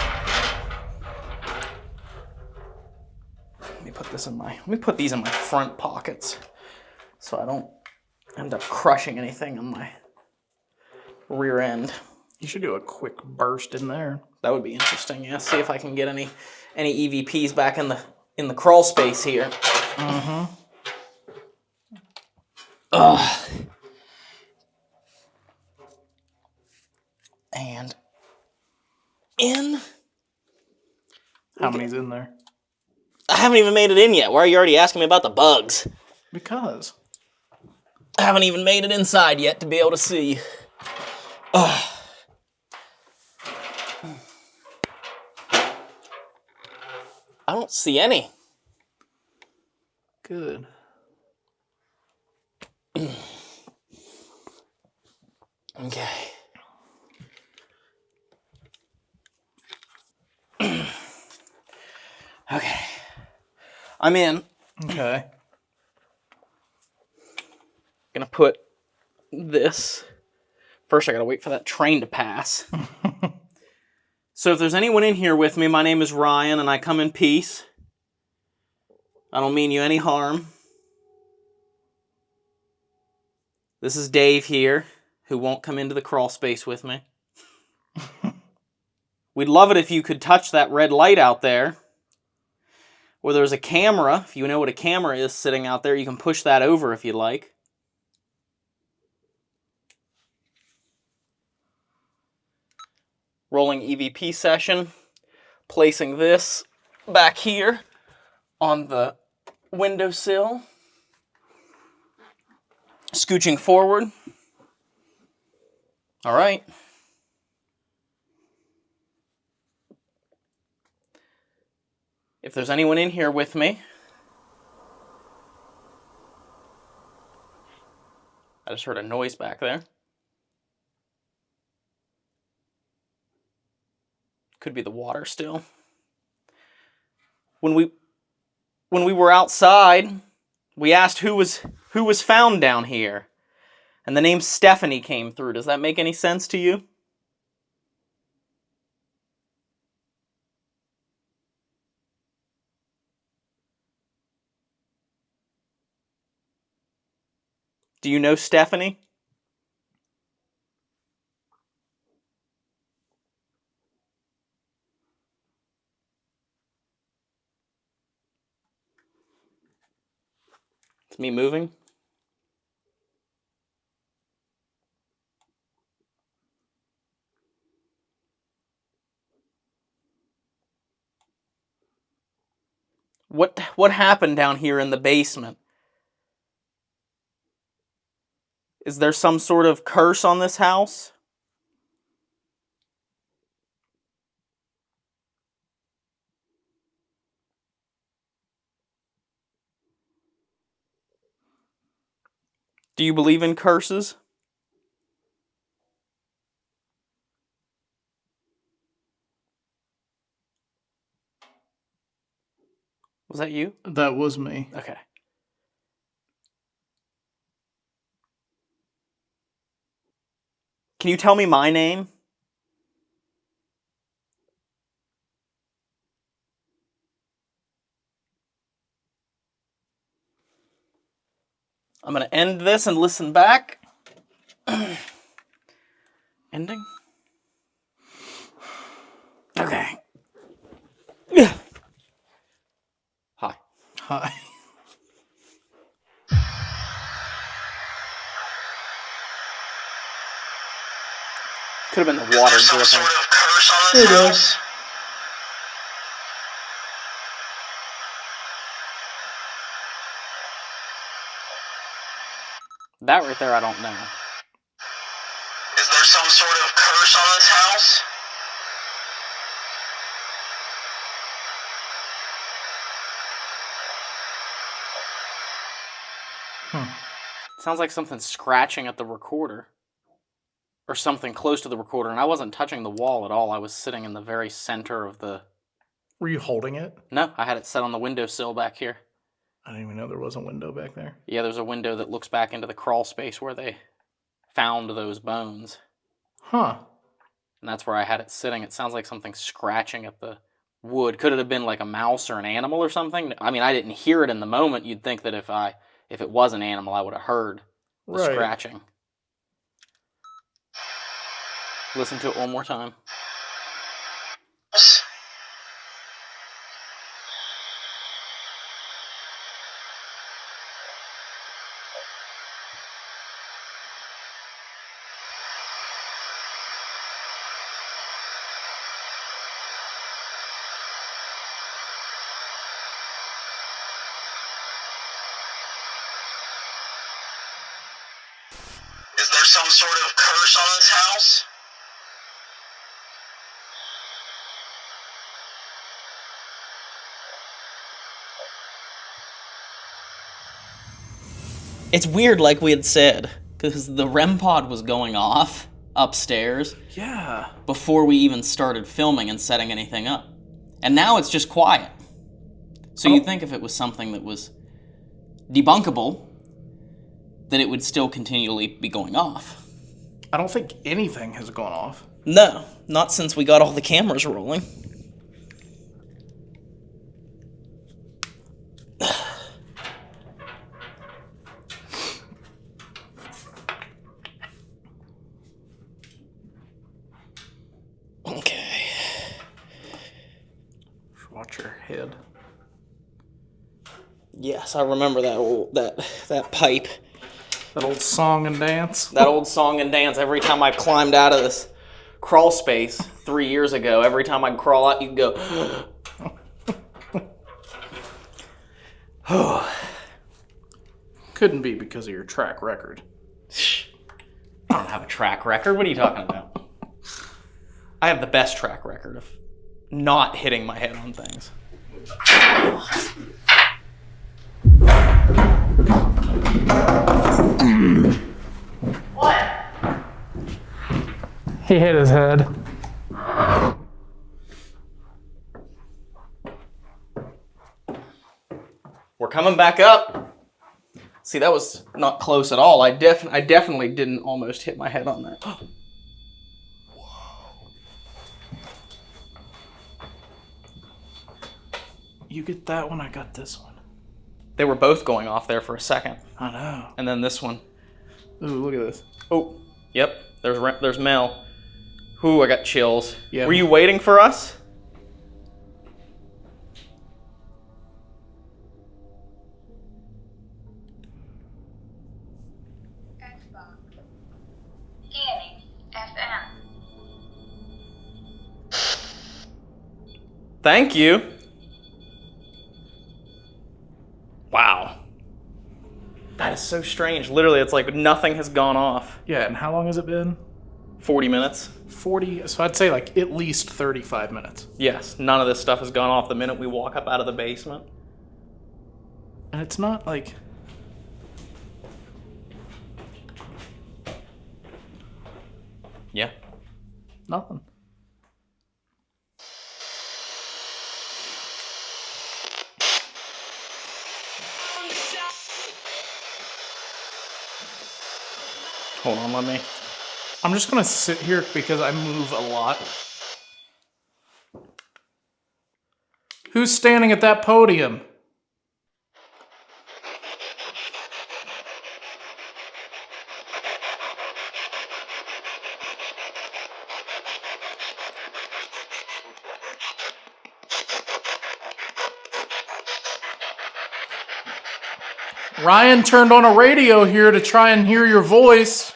S1: Let me put these in my front pockets so I don't end up crushing anything on my rear end.
S2: You should do a quick burst in there.
S1: That would be interesting. Yeah, see if I can get any EVPs back in the crawl space here.
S2: Mm-hmm.
S1: Ugh. And in.
S2: How many's in there?
S1: I haven't even made it in yet. Why are you already asking me about the bugs?
S2: Because.
S1: I haven't even made it inside yet to be able to see. Ugh. I don't see any.
S2: Good.
S1: Okay. Okay. I'm in.
S2: Okay.
S1: Gonna put this. First, I gotta wait for that train to pass. So if there's anyone in here with me, my name is Ryan and I come in peace. I don't mean you any harm. This is Dave here. who won't come into the crawl space with me. We'd love it if you could touch that red light out there. Or there's a camera, if you know what a camera is sitting out there, you can push that over if you like. Rolling EVP session. Placing this back here on the windowsill. Scooching forward. All right. If there's anyone in here with me, I just heard a noise back there. Could be the water still. When we were outside, we asked who was found down here. And the name Stephanie came through. Does that make any sense to you? Do you know Stephanie? It's me moving. What happened down here in the basement? Is there some sort of curse on this house? Do you believe in curses? Was that you?
S2: That was me.
S1: Okay. Can you tell me my name? I'm going to end this and listen back. Ending? Okay. Hi.
S2: Hi.
S1: Could have been the water
S9: Some
S1: dripping.
S9: sort of curse on this house?
S1: That right there, I don't know.
S9: Is there some sort of curse on this house?
S1: Sounds like something scratching at the recorder. Or something close to the recorder, and I wasn't touching the wall at all. I was sitting in the very center of the...
S2: Were you holding it?
S1: No, I had it set on the windowsill back here.
S2: I didn't even know there was a window back there.
S1: Yeah, there's a window that looks back into the crawl space where they found those bones.
S2: Huh.
S1: And that's where I had it sitting. It sounds like something scratching at the wood. Could it have been like a mouse or an animal or something? I mean, I didn't hear it in the moment. You'd think that if it was an animal, I would have heard the scratching. Listen to it one more time.
S9: Is there some sort of curse on this house?
S1: It's weird, like we had said, because the REM pod was going off upstairs.
S2: Yeah.
S1: Before we even started filming and setting anything up. And now it's just quiet. So you'd think if it was something that was debunkable, that it would still continually be going off.
S2: I don't think anything has gone off.
S1: No, not since we got all the cameras rolling. Yes, I remember that pipe.
S2: That old song and dance.
S1: That old song and dance. Every time I climbed out of this crawl space 3 years ago, every time I'd crawl out, you'd go.
S2: Couldn't be because of your track record.
S1: I don't have a track record. What are you talking about? I have the best track record of not hitting my head on things.
S7: What?
S2: He hit his head.
S1: We're coming back up. See, that was not close at all. I definitely didn't almost hit my head on that.
S2: You get that one, I got this one.
S1: They were both going off there for a second.
S2: I know.
S1: And then this one.
S2: Ooh, look at this.
S1: Oh, yep. There's Mel. Ooh, I got chills.
S2: Yeah.
S1: Were you waiting for us?
S10: Xbox. Scanning. FM.
S1: Thank you. Wow. That is so strange. Literally, it's like nothing has gone off.
S2: Yeah, and how long has it been?
S1: 40 minutes.
S2: 40, so I'd say like at least 35 minutes.
S1: Yes, none of this stuff has gone off the minute we walk up out of the basement.
S2: And it's not like...
S1: Yeah.
S2: Nothing.
S1: Hold on, let me.
S2: I'm just gonna sit here because I move a lot. Who's standing at that podium? Ryan turned on a radio here to try and hear your voice.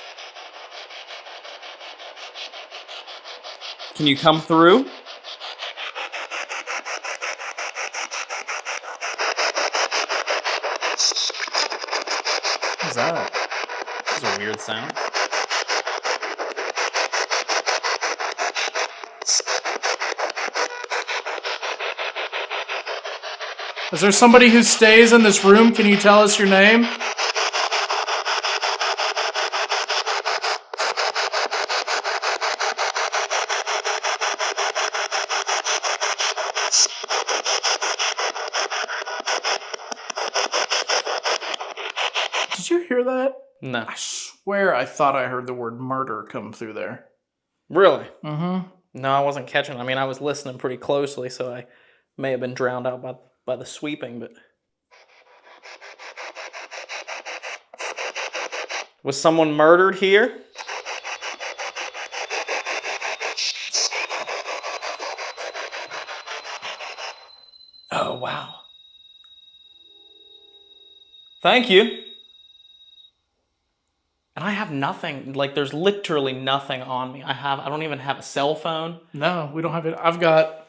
S1: Can you come through?
S2: What's that?
S1: That's a weird sound.
S2: Is there somebody who stays in this room? Can you tell us your name? Did you hear that?
S1: No.
S2: I swear I thought I heard the word murder come through there.
S1: Really?
S2: Mm-hmm.
S1: No, I wasn't catching. I mean, I was listening pretty closely, so I may have been drowned out by the sweeping, but... Was someone murdered here? Oh, wow. Thank you. And I have nothing, like there's literally nothing on me. I don't even have a cell phone.
S2: No, we don't have it. I've got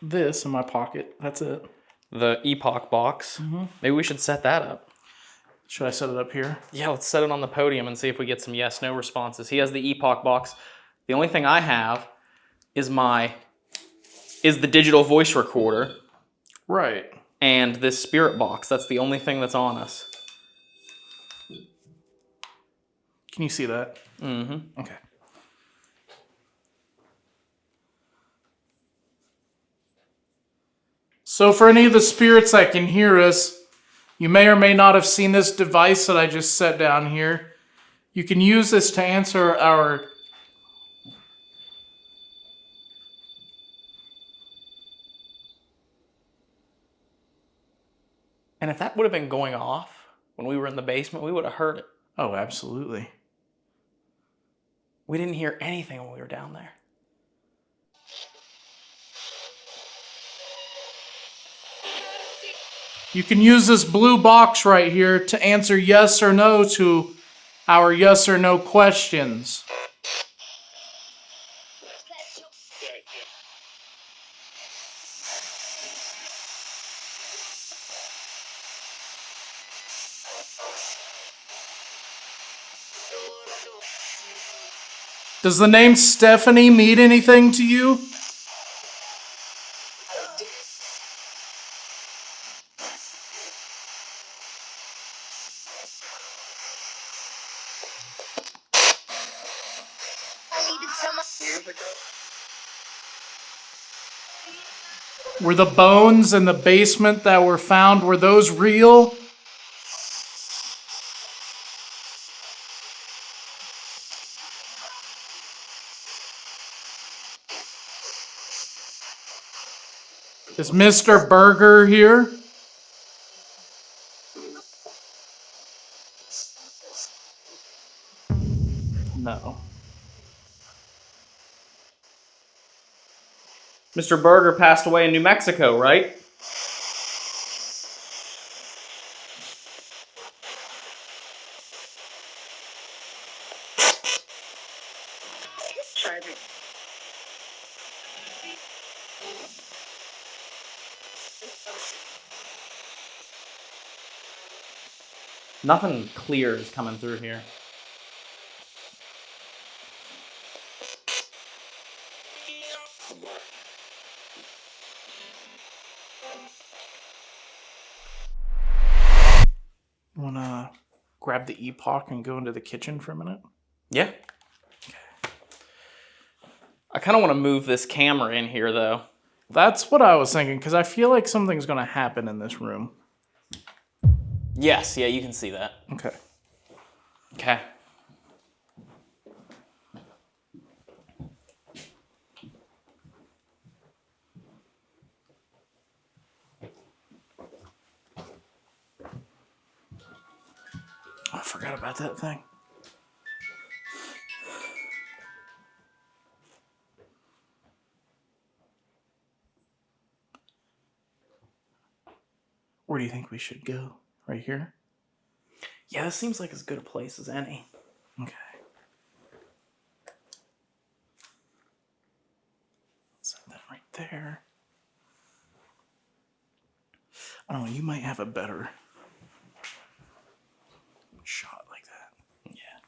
S2: this in my pocket. That's it.
S1: The Epoch box.
S2: Mm-hmm.
S1: Maybe we should set that up.
S2: Should I set it up here?
S1: Yeah, let's set it on the podium and see if we get some yes/no responses. He has the Epoch box. The only thing I have is the digital voice recorder.
S2: Right.
S1: And this spirit box. That's the only thing that's on us.
S2: Can you see that?
S1: Mm-hmm.
S2: Okay. So for any of the spirits that can hear us, you may or may not have seen this device that I just set down here. You can use this to answer our...
S1: And if that would have been going off when we were in the basement, we would have heard it.
S2: Oh, absolutely.
S1: We didn't hear anything when we were down there.
S2: You can use this blue box right here to answer yes or no to our yes or no questions. Does the name Stephanie mean anything to you? Were the bones in the basement that were found, were those real? Is Mr. Burger here? No.
S1: Mr. Berger passed away in New Mexico, right? Nothing clear is coming through here.
S2: Wanna grab the epoch and go into the kitchen for a minute?
S1: Yeah. I kind of want to move this camera in here, though.
S2: That's what I was thinking, because I feel like something's gonna happen in this room.
S1: Yes, yeah, you can see that.
S2: Okay.
S1: Okay.
S2: I forgot about that thing. Where do you think we should go? Right here?
S1: Yeah, this seems like as good a place as any.
S2: Okay. Set that right there. I don't know, you might have a better shot like that.
S1: Yeah.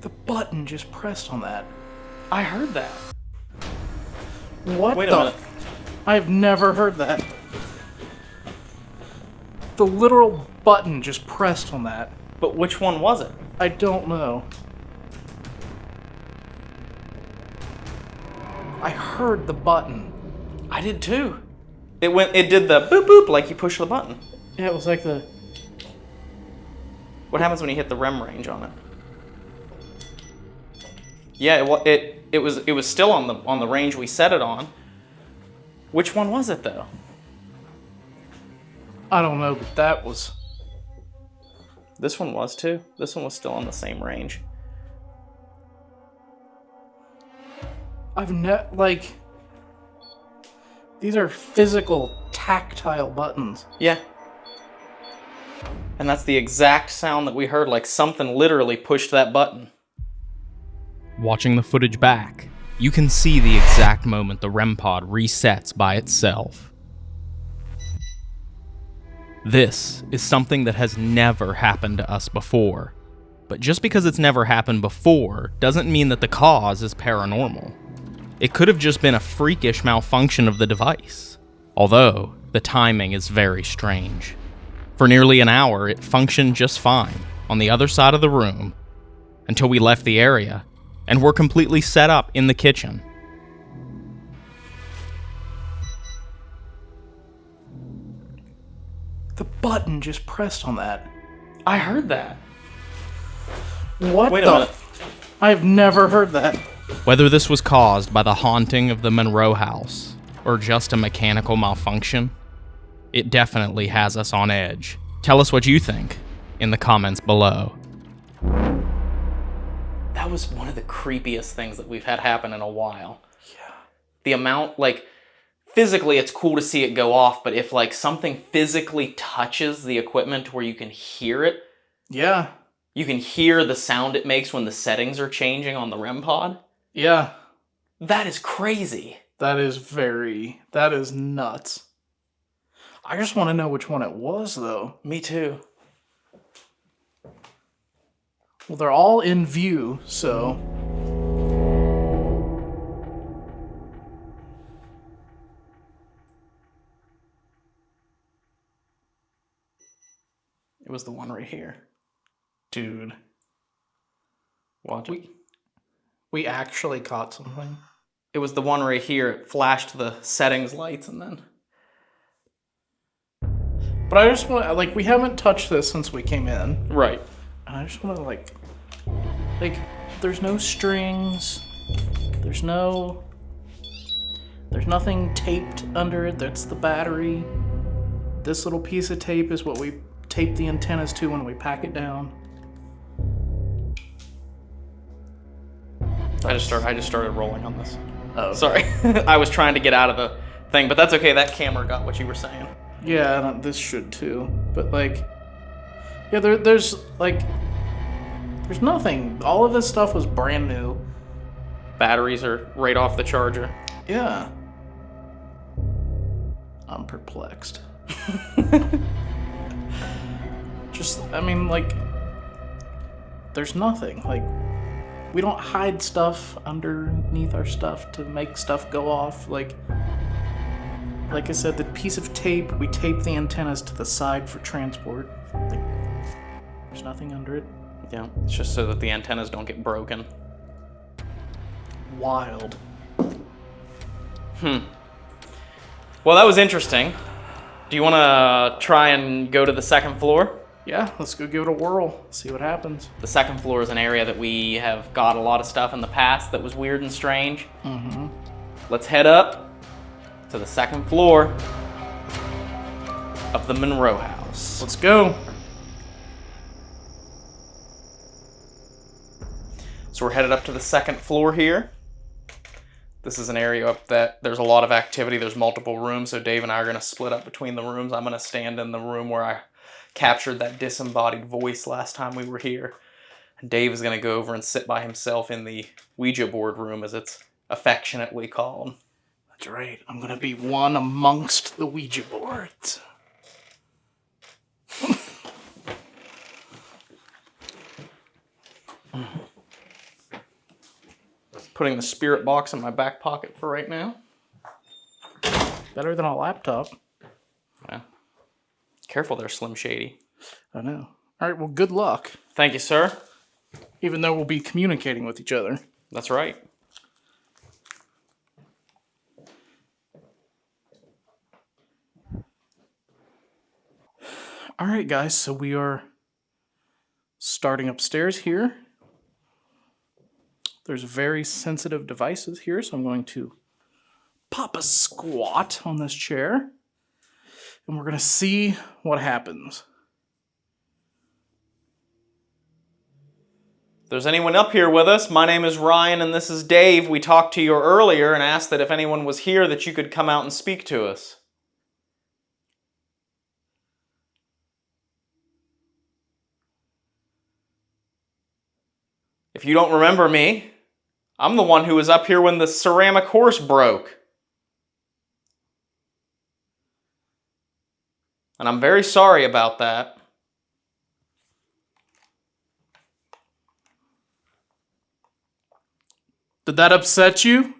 S2: The button just pressed on that.
S1: I heard that.
S2: What
S1: Wait a
S2: the?
S1: minute.
S2: I've never heard that. The literal button just pressed on that.
S1: But which one was it?
S2: I don't know. I heard the button.
S1: I did too. It did the boop boop like you push the button.
S2: Yeah, it was like the...
S1: What happens when you hit the rem range on it? Yeah, it was still on the range we set it on. Which one was it though?
S2: I don't know, but that was...
S1: This one was too. This one was still on the same range.
S2: like... These are physical, tactile buttons.
S1: Yeah. And that's the exact sound that we heard, like something literally pushed that button. Watching the footage back, you can see the exact moment the REM pod resets by itself. This is something that has never happened to us before. But just because it's never happened before doesn't mean that the cause is paranormal. It could have just been a freakish malfunction of the device. Although, the timing is very strange. For nearly an hour, it functioned just fine on the other side of the room until we left the area and were completely set up in the kitchen.
S2: The button just pressed on that.
S1: I heard that.
S2: What
S1: Wait a
S2: the?
S1: minute.
S2: I've never heard that.
S1: Whether this was caused by the haunting of the Monroe House or just a mechanical malfunction, it definitely has us on edge. Tell us what you think in the comments below. That was one of the creepiest things that we've had happen in a while.
S2: Yeah.
S1: the amount, like, physically it's cool to see it go off, but if, like, something physically touches the equipment where you can hear it,
S2: Yeah.
S1: you can hear the sound it makes when the settings are changing on the REM pod.
S2: Yeah.
S1: That is crazy.
S2: That is nuts. I just want to know which one it was, though.
S1: Me too.
S2: Well, they're all in view, so...
S1: It was the one right here.
S2: Dude.
S1: Watch it.
S2: We actually caught something.
S1: It was the one right here. It flashed the settings lights and then...
S2: But I just want, like, we haven't touched this since we came in.
S1: Right.
S2: And I just want to, like, there's no strings. There's nothing taped under it. That's the battery. This little piece of tape is what we tape the antennas to when we pack it down.
S1: I just started rolling on this.
S2: Oh,
S1: sorry. I was trying to get out of the thing, but that's okay. That camera got what you were saying.
S2: Yeah, this should too. But like, yeah, there's nothing. All of this stuff was brand new.
S1: Batteries are right off the charger.
S2: Yeah. I'm perplexed. I mean, like, there's nothing. Like, we don't hide stuff underneath our stuff to make stuff go off. Like I said, the piece of tape, we tape the antennas to the side for transport. Like, there's nothing under it.
S1: Yeah, it's just so that the antennas don't get broken.
S2: Wild.
S1: Well, that was interesting. Do you want to try and go to the second floor?
S2: Yeah, let's go give it a whirl, see what happens.
S1: The second floor is an area that we have got a lot of stuff in the past that was weird and strange.
S2: Mm-hmm.
S1: Let's head up to the second floor of the Monroe House.
S2: Let's go.
S1: So we're headed up to the second floor here. This is an area up that there's a lot of activity. There's multiple rooms, so Dave and I are going to split up between the rooms. I'm going to stand in the room where I captured that disembodied voice last time we were here. And Dave is going to go over and sit by himself in the Ouija board room, as it's affectionately called.
S2: That's right. I'm going to be one amongst the Ouija boards.
S1: Putting the spirit box in my back pocket for right now.
S2: Better than a laptop.
S1: Yeah. Careful there, Slim Shady.
S2: I know. All right, well, good luck.
S1: Thank you, sir.
S2: Even though we'll be communicating with each other.
S1: That's right.
S2: All right, guys, so we are starting upstairs here. There's very sensitive devices here, so I'm going to pop a squat on this chair, and we're going to see what happens.
S1: If there's anyone up here with us, my name is Ryan and this is Dave. We talked to you earlier and asked that if anyone was here that you could come out and speak to us. If you don't remember me, I'm the one who was up here when the ceramic horse broke. And I'm very sorry about that.
S2: Did that upset you?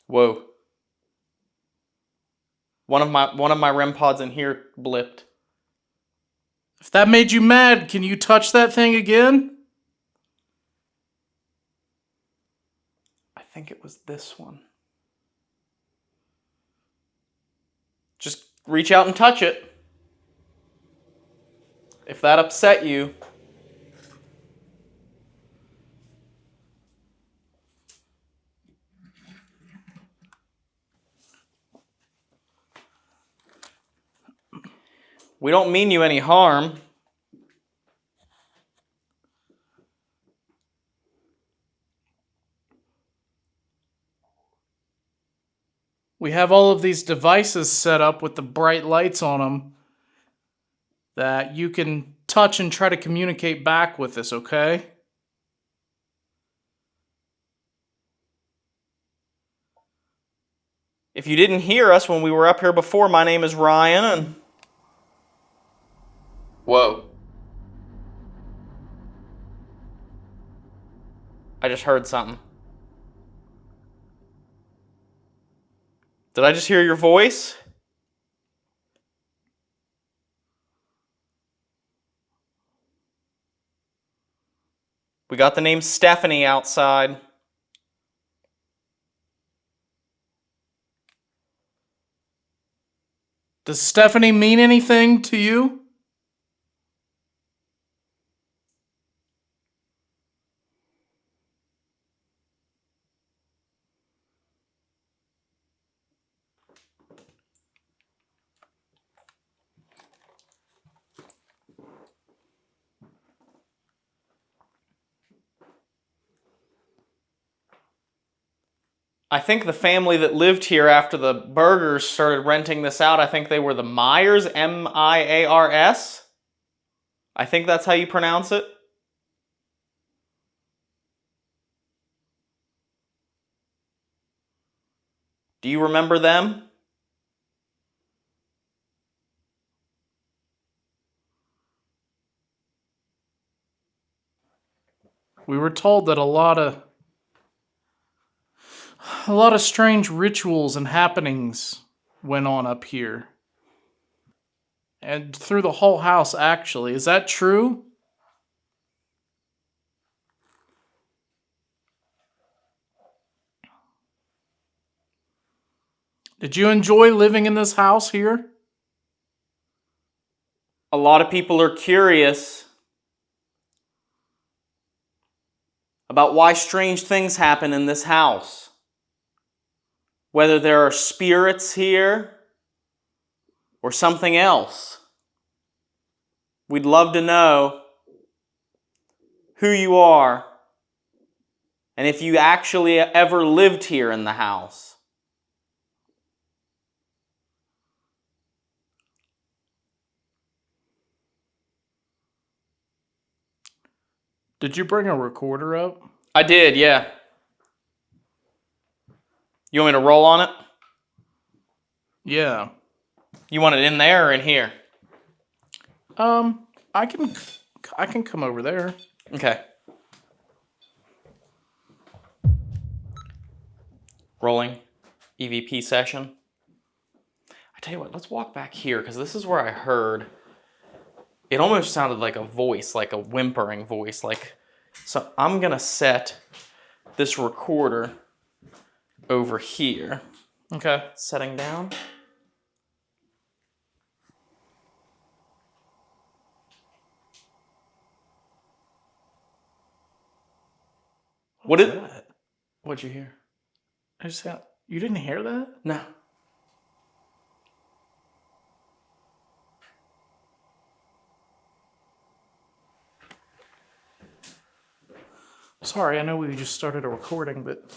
S1: Whoa. One of my REM pods in here blipped.
S2: If that made you mad, can you touch that thing again?
S1: I think it was this one. Just reach out and touch it. If that upset you. We don't mean you any harm.
S2: We have all of these devices set up with the bright lights on them that you can touch and try to communicate back with us, okay?
S1: If you didn't hear us when we were up here before, my name is Ryan and... Whoa. I just heard something. Did I just hear your voice? We got the name Stephanie outside.
S2: Does Stephanie mean anything to you?
S1: I think the family that lived here after the Burgers started renting this out, I think they were the Myers, M-I-A-R-S. I think that's how you pronounce it. Do you remember them?
S2: We were told that a lot of strange rituals and happenings went on up here. And through the whole house, actually. Is that true? Did you enjoy living in this house here?
S1: A lot of people are curious about why strange things happen in this house. Whether there are spirits here or something else. We'd love to know who you are and if you actually ever lived here in the house.
S2: Did you bring a recorder up?
S1: I did, yeah. You want me to roll on it?
S2: Yeah.
S1: You want it in there or in here?
S2: I can come over there.
S1: Okay. Rolling EVP session. I tell you what, let's walk back here because this is where I heard. It almost sounded like a voice, like a whimpering voice. So I'm gonna set this recorder over here.
S2: Okay.
S1: Setting down.
S2: What is that?
S1: What'd you hear?
S2: You didn't hear that?
S1: No.
S2: Sorry, I know we just started a recording, but...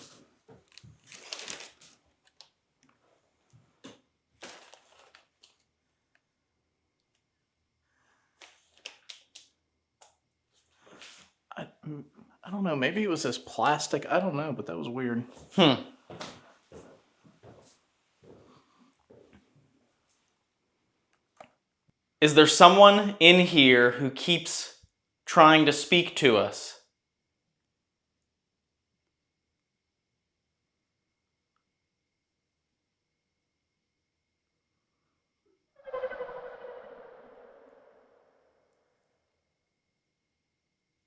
S2: I don't know, maybe it was this plastic. I don't know, but that was weird.
S1: Is there someone in here who keeps trying to speak to us?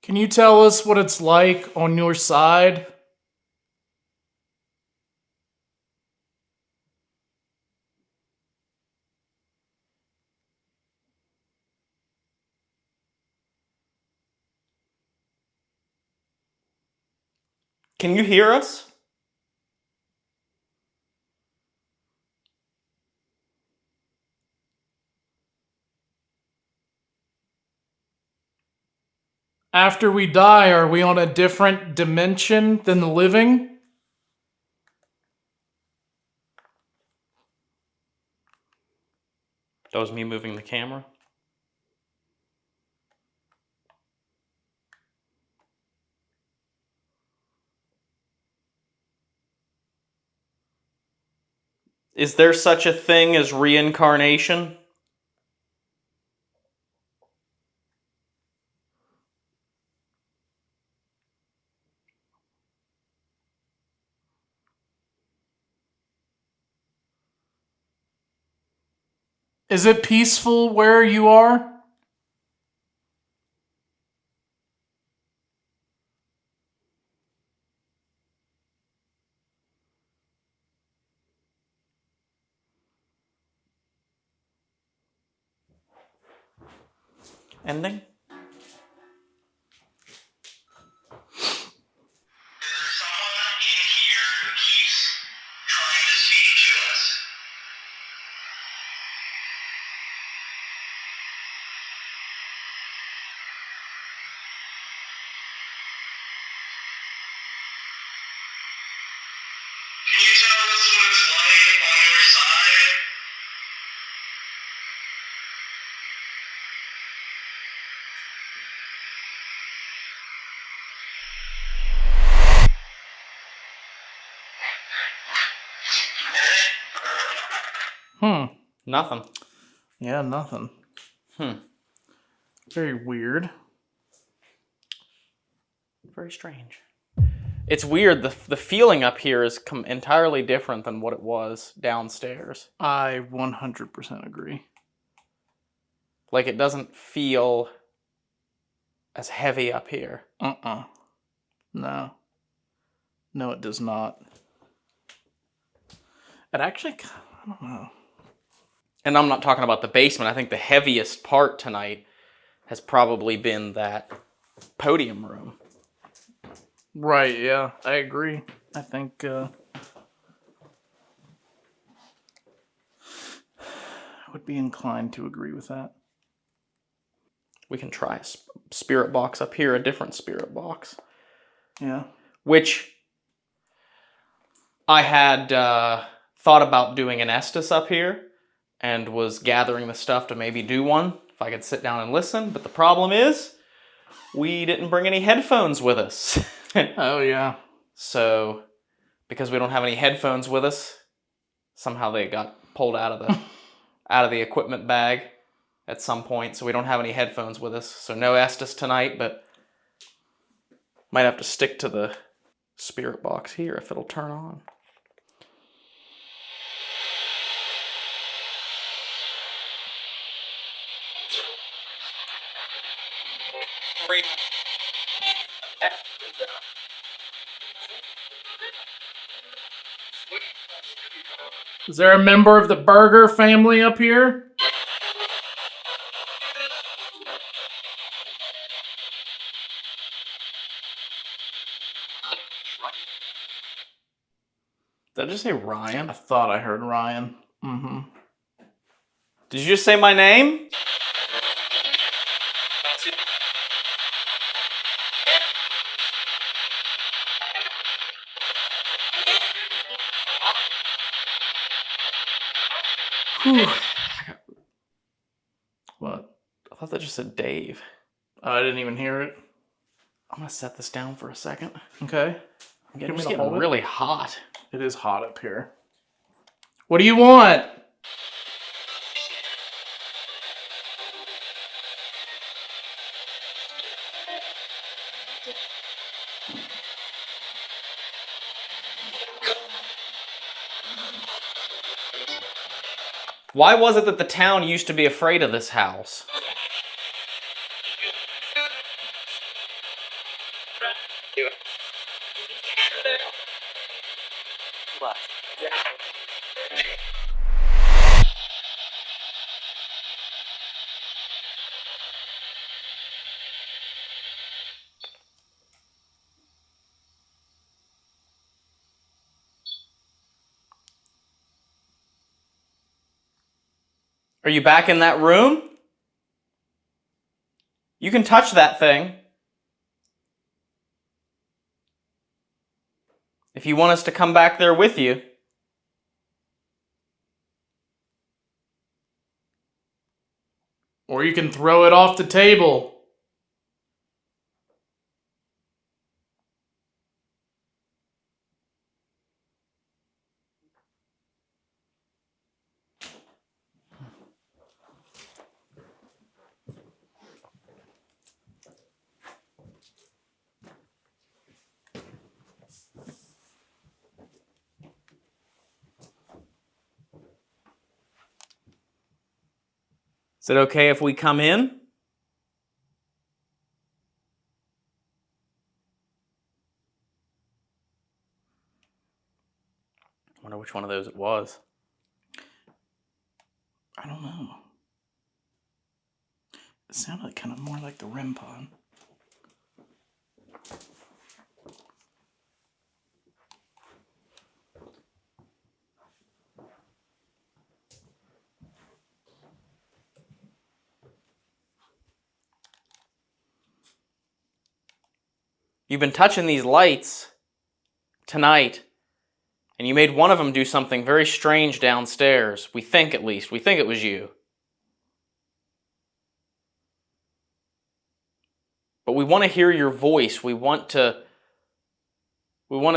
S2: Can you tell us what it's like on your side?
S1: Can you hear us?
S2: After we die, are we on a different dimension than the living?
S1: That was me moving the camera. Is there such a thing as reincarnation?
S2: Is it peaceful where you are?
S1: Ending?
S9: There's someone in here who keeps trying to speak to us. Can you tell us what it's like on your side?
S1: Nothing.
S2: Yeah, nothing. Very weird.
S1: Very strange. It's weird. The feeling up here is entirely different than what it was downstairs.
S2: I 100% agree.
S1: Like, it doesn't feel as heavy up here.
S2: No. No, it does not. It actually, I don't know.
S1: And I'm not talking about the basement. I think the heaviest part tonight has probably been that podium room.
S2: Right, yeah, I agree. I think, I would be inclined to agree with that.
S1: We can try a spirit box up here, a different spirit box.
S2: Yeah.
S1: Which I had thought about doing an Estes up here and was gathering the stuff to maybe do one if I could sit down and listen. But the problem is we didn't bring any headphones with us.
S2: Oh, yeah.
S1: So because we don't have any headphones with us, somehow they got pulled out of the equipment bag at some point. So we don't have any headphones with us. So no Estes tonight, but might have to stick to the spirit box here if it'll turn on.
S2: Is there a member of the Burger family up here?
S1: Did I just say Ryan?
S2: I thought I heard Ryan. Mm-hmm.
S1: Did you just say my name? Whew.
S2: What?
S1: I thought that just said Dave.
S2: Oh, I didn't even hear it.
S1: I'm gonna set this down for a second.
S2: Okay.
S1: I'm getting really hot.
S2: It is hot up here. What do you want?
S1: Why was it that the town used to be afraid of this house? Are you back in that room? You can touch that thing. If you want us to come back there with you.
S2: Or you can throw it off the table.
S1: Is it okay if we come in? I wonder which one of those it was.
S2: I don't know. It sounded kind of more like the REM pod.
S1: You've been touching these lights tonight, and you made one of them do something very strange downstairs. We think, at least. We think it was you. But we want to hear your voice. We want to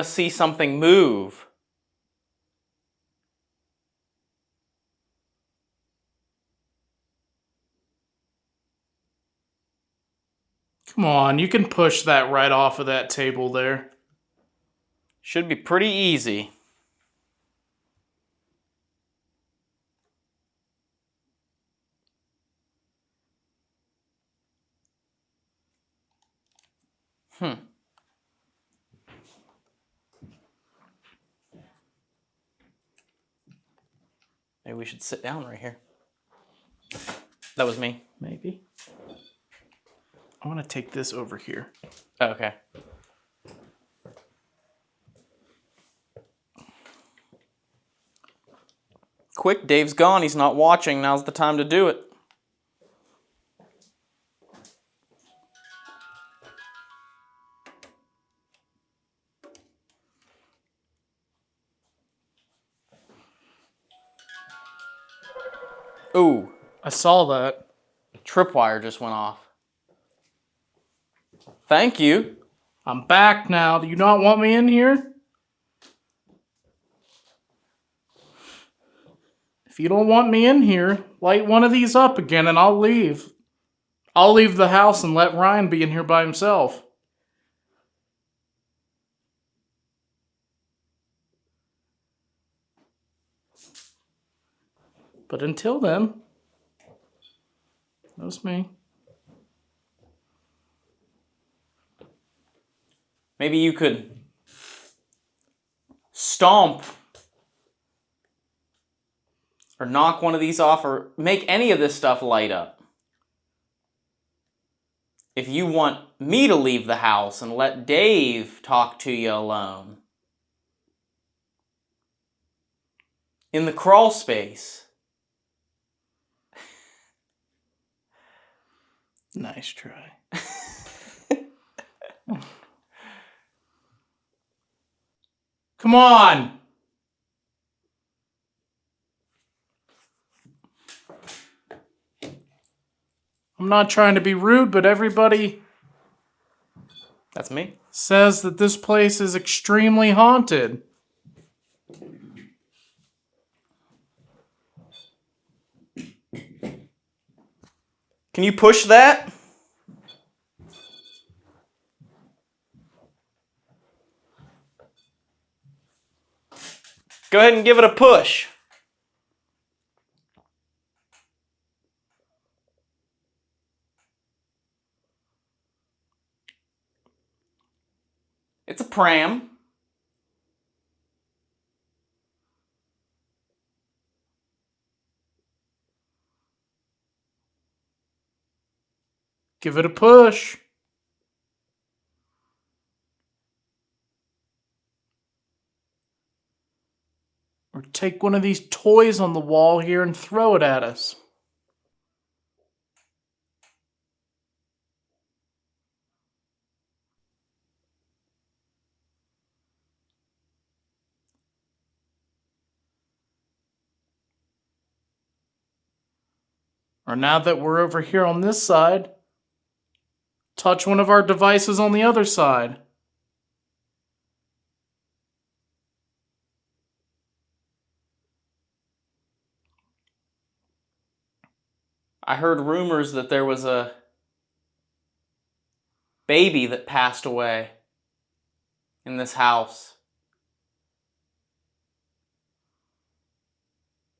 S1: see something move.
S2: Come on, you can push that right off of that table there.
S1: Should be pretty easy. Maybe we should sit down right here. That was me.
S2: Maybe. I want to take this over here.
S1: Okay. Quick, Dave's gone. He's not watching. Now's the time to do it. Ooh,
S2: I saw that.
S1: tripwire just went off. Thank you.
S2: I'm back now. Do you not want me in here? If you don't want me in here, light one of these up again and I'll leave. I'll leave the house and let Ryan be in here by himself. But until then, that's me.
S1: Maybe you could stomp or knock one of these off or make any of this stuff light up. If you want me to leave the house and let Dave talk to you alone. In the crawl space.
S2: Nice try. Come on! I'm not trying to be rude, but everybody
S1: That's me.
S2: says that this place is extremely haunted.
S1: Can you push that? Go ahead and give it a push. It's a pram.
S2: Give it a push. Or take one of these toys on the wall here and throw it at us. Or now that we're over here on this side, touch one of our devices on the other side.
S1: I heard rumors that there was a baby that passed away in this house.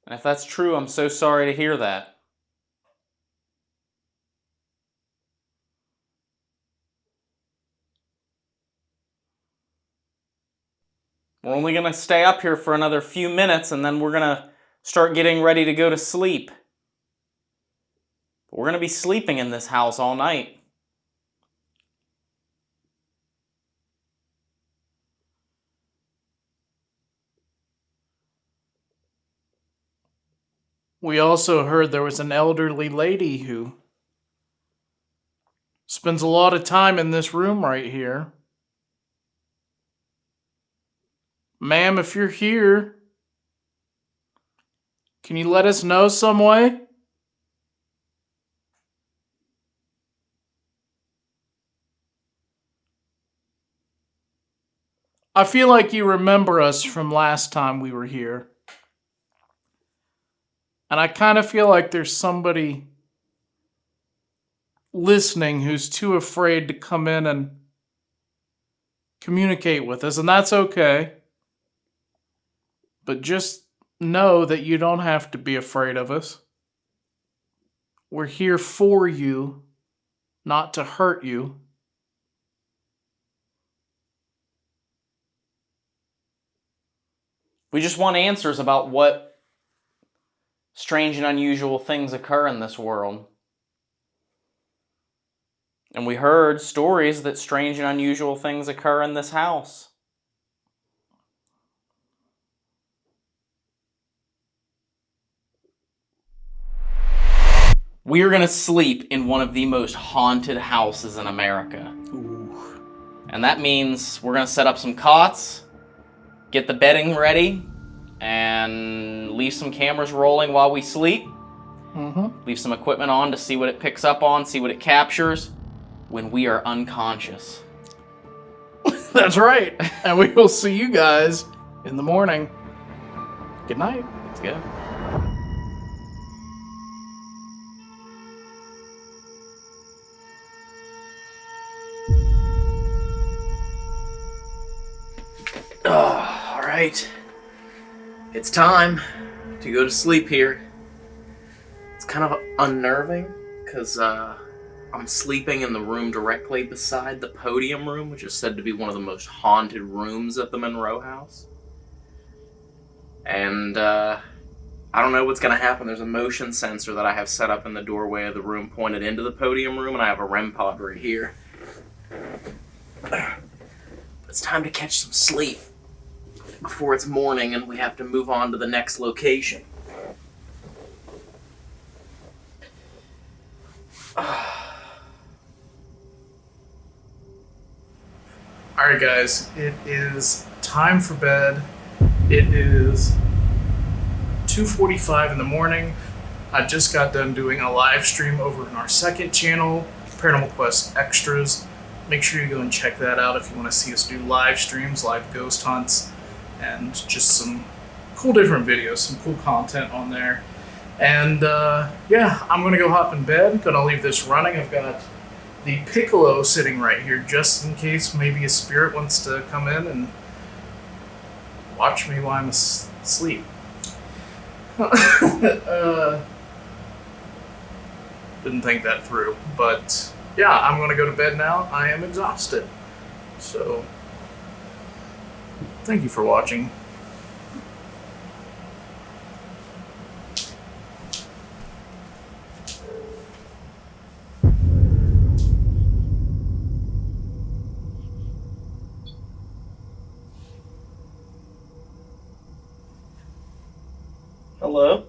S1: And if that's true, I'm so sorry to hear that. We're only going to stay up here for another few minutes, and then we're going to start getting ready to go to sleep. We're going to be sleeping in this house all night.
S2: We also heard there was an elderly lady who spends a lot of time in this room right here. Ma'am, if you're here, can you let us know some way? I feel like you remember us from last time we were here. And I kind of feel like there's somebody listening who's too afraid to come in and communicate with us, and that's okay. But just know that you don't have to be afraid of us. We're here for you, not to hurt you.
S1: We just want answers about what strange and unusual things occur in this world. And we heard stories that strange and unusual things occur in this house. We are going to sleep in one of the most haunted houses in America.
S2: Ooh.
S1: And that means we're going to set up some cots, get the bedding ready, and leave some cameras rolling while we sleep. Leave some equipment on to see what it picks up on, see what it captures when we are unconscious.
S2: That's right. And we will see you guys in the morning. Good night.
S1: Let's go. All right. It's time to go to sleep here. It's kind of unnerving because I'm sleeping in the room directly beside the podium room, which is said to be one of the most haunted rooms at the Monroe House. And I don't know what's going to happen. There's a motion sensor that I have set up in the doorway of the room pointed into the podium room, and I have a REM pod right here. It's time to catch some sleep before it's morning and we have to move on to the next location.
S2: Alright guys, it is time for bed. It is 2:45 in the morning. I just got done doing a live stream over in our second channel, Paranormal Quest Extras. Make sure you go and check that out if you want to see us do live streams, live ghost hunts, and just some cool different videos, some cool content on there. And yeah, I'm gonna go hop in bed. Gonna leave this running. I've got the piccolo sitting right here just in case maybe a spirit wants to come in and watch me while I'm asleep. Didn't think that through, but yeah, I'm gonna go to bed now. I am exhausted. So, thank you for watching.
S1: Hello?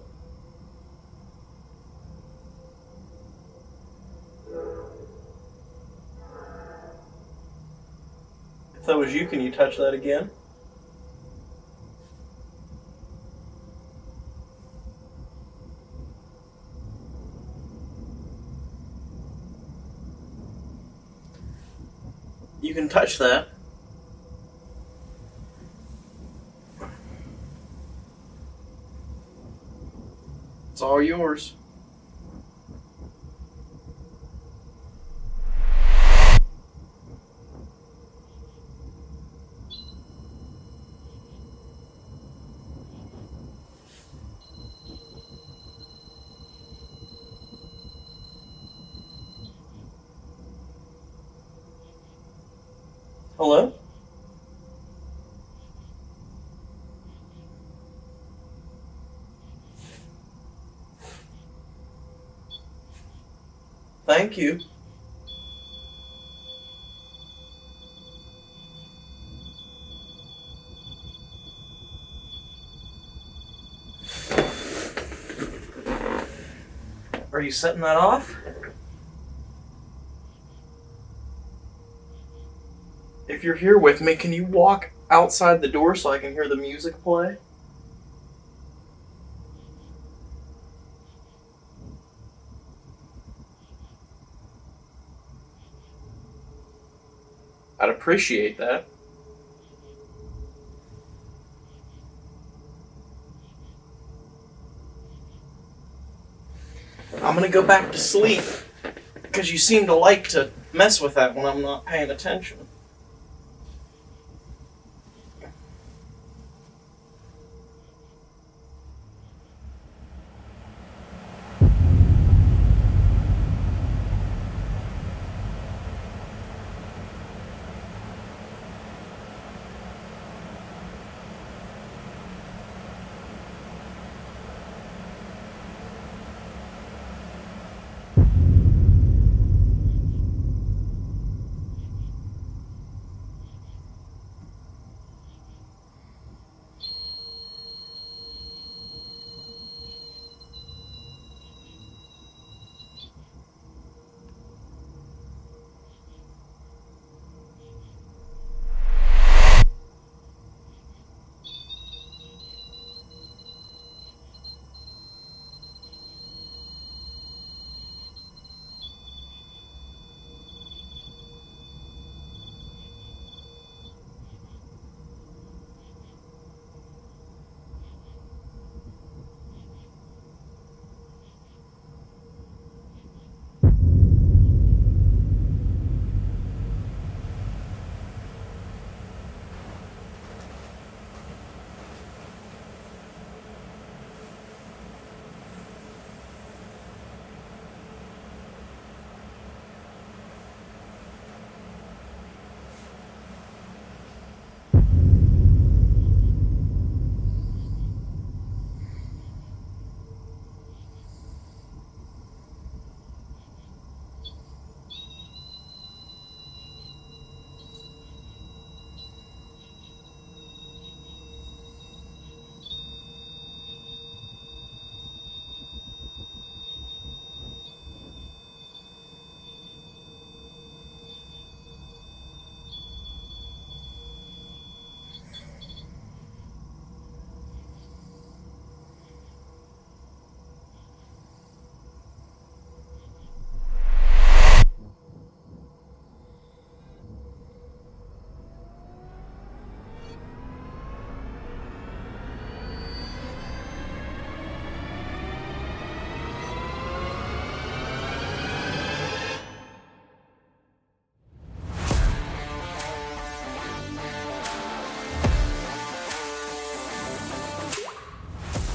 S1: If that was you, can you touch that again?
S11: and touch that. It's all yours. Hello? Thank you. Are you setting that off? If you're here with me, can you walk outside the door so I can hear the music play? I'd appreciate that. I'm gonna go back to sleep because you seem to like to mess with that when I'm not paying attention.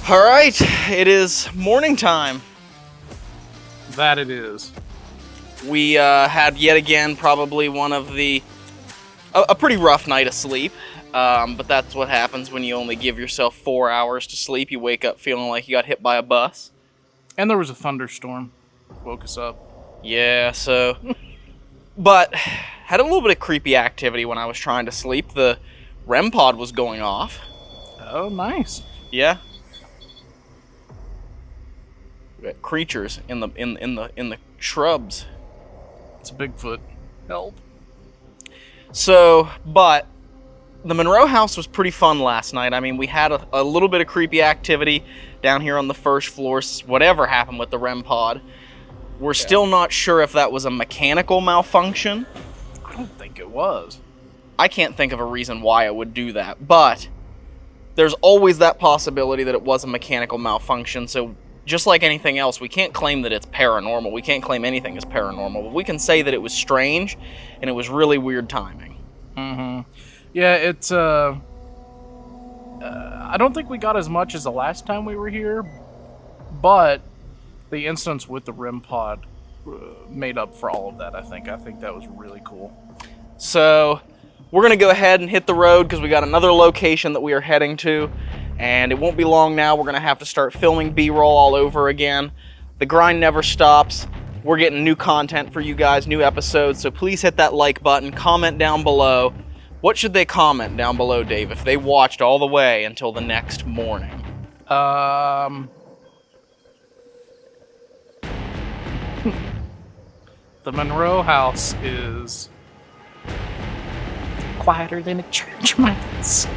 S1: All right, it is morning time.
S2: That it is.
S1: We had yet again probably one of a pretty rough night of sleep, but that's what happens when you only give yourself 4 hours to sleep. You wake up feeling like you got hit by a bus.
S2: And there was a thunderstorm. Woke us up.
S1: Yeah, so... But had a little bit of creepy activity when I was trying to sleep. The REM pod was going off.
S2: Oh, nice.
S1: Yeah. We got creatures in the shrubs.
S2: It's a Bigfoot. Help.
S1: So, but the Monroe House was pretty fun last night. I mean, we had a little bit of creepy activity down here on the first floor. Whatever happened with the REM pod. We're still not sure if that was a mechanical malfunction.
S2: I don't think it was.
S1: I can't think of a reason why I would do that, but there's always that possibility that it was a mechanical malfunction, so just like anything else, we can't claim that it's paranormal. We can't claim anything is paranormal, but we can say that it was strange, and it was really weird timing.
S2: Mm-hmm. Yeah, it's, I don't think we got as much as the last time we were here, but the instance with the REM pod made up for all of that, I think. I think that was really cool.
S1: So, we're going to go ahead and hit the road because we got another location that we are heading to, and it won't be long now. We're going to have to start filming B-roll all over again. The grind never stops. We're getting new content for you guys, new episodes, so please hit that like button, comment down below. What should they comment down below, Dave, if they watched all the way until the next morning?
S2: The Monroe House is quieter than a church mouse.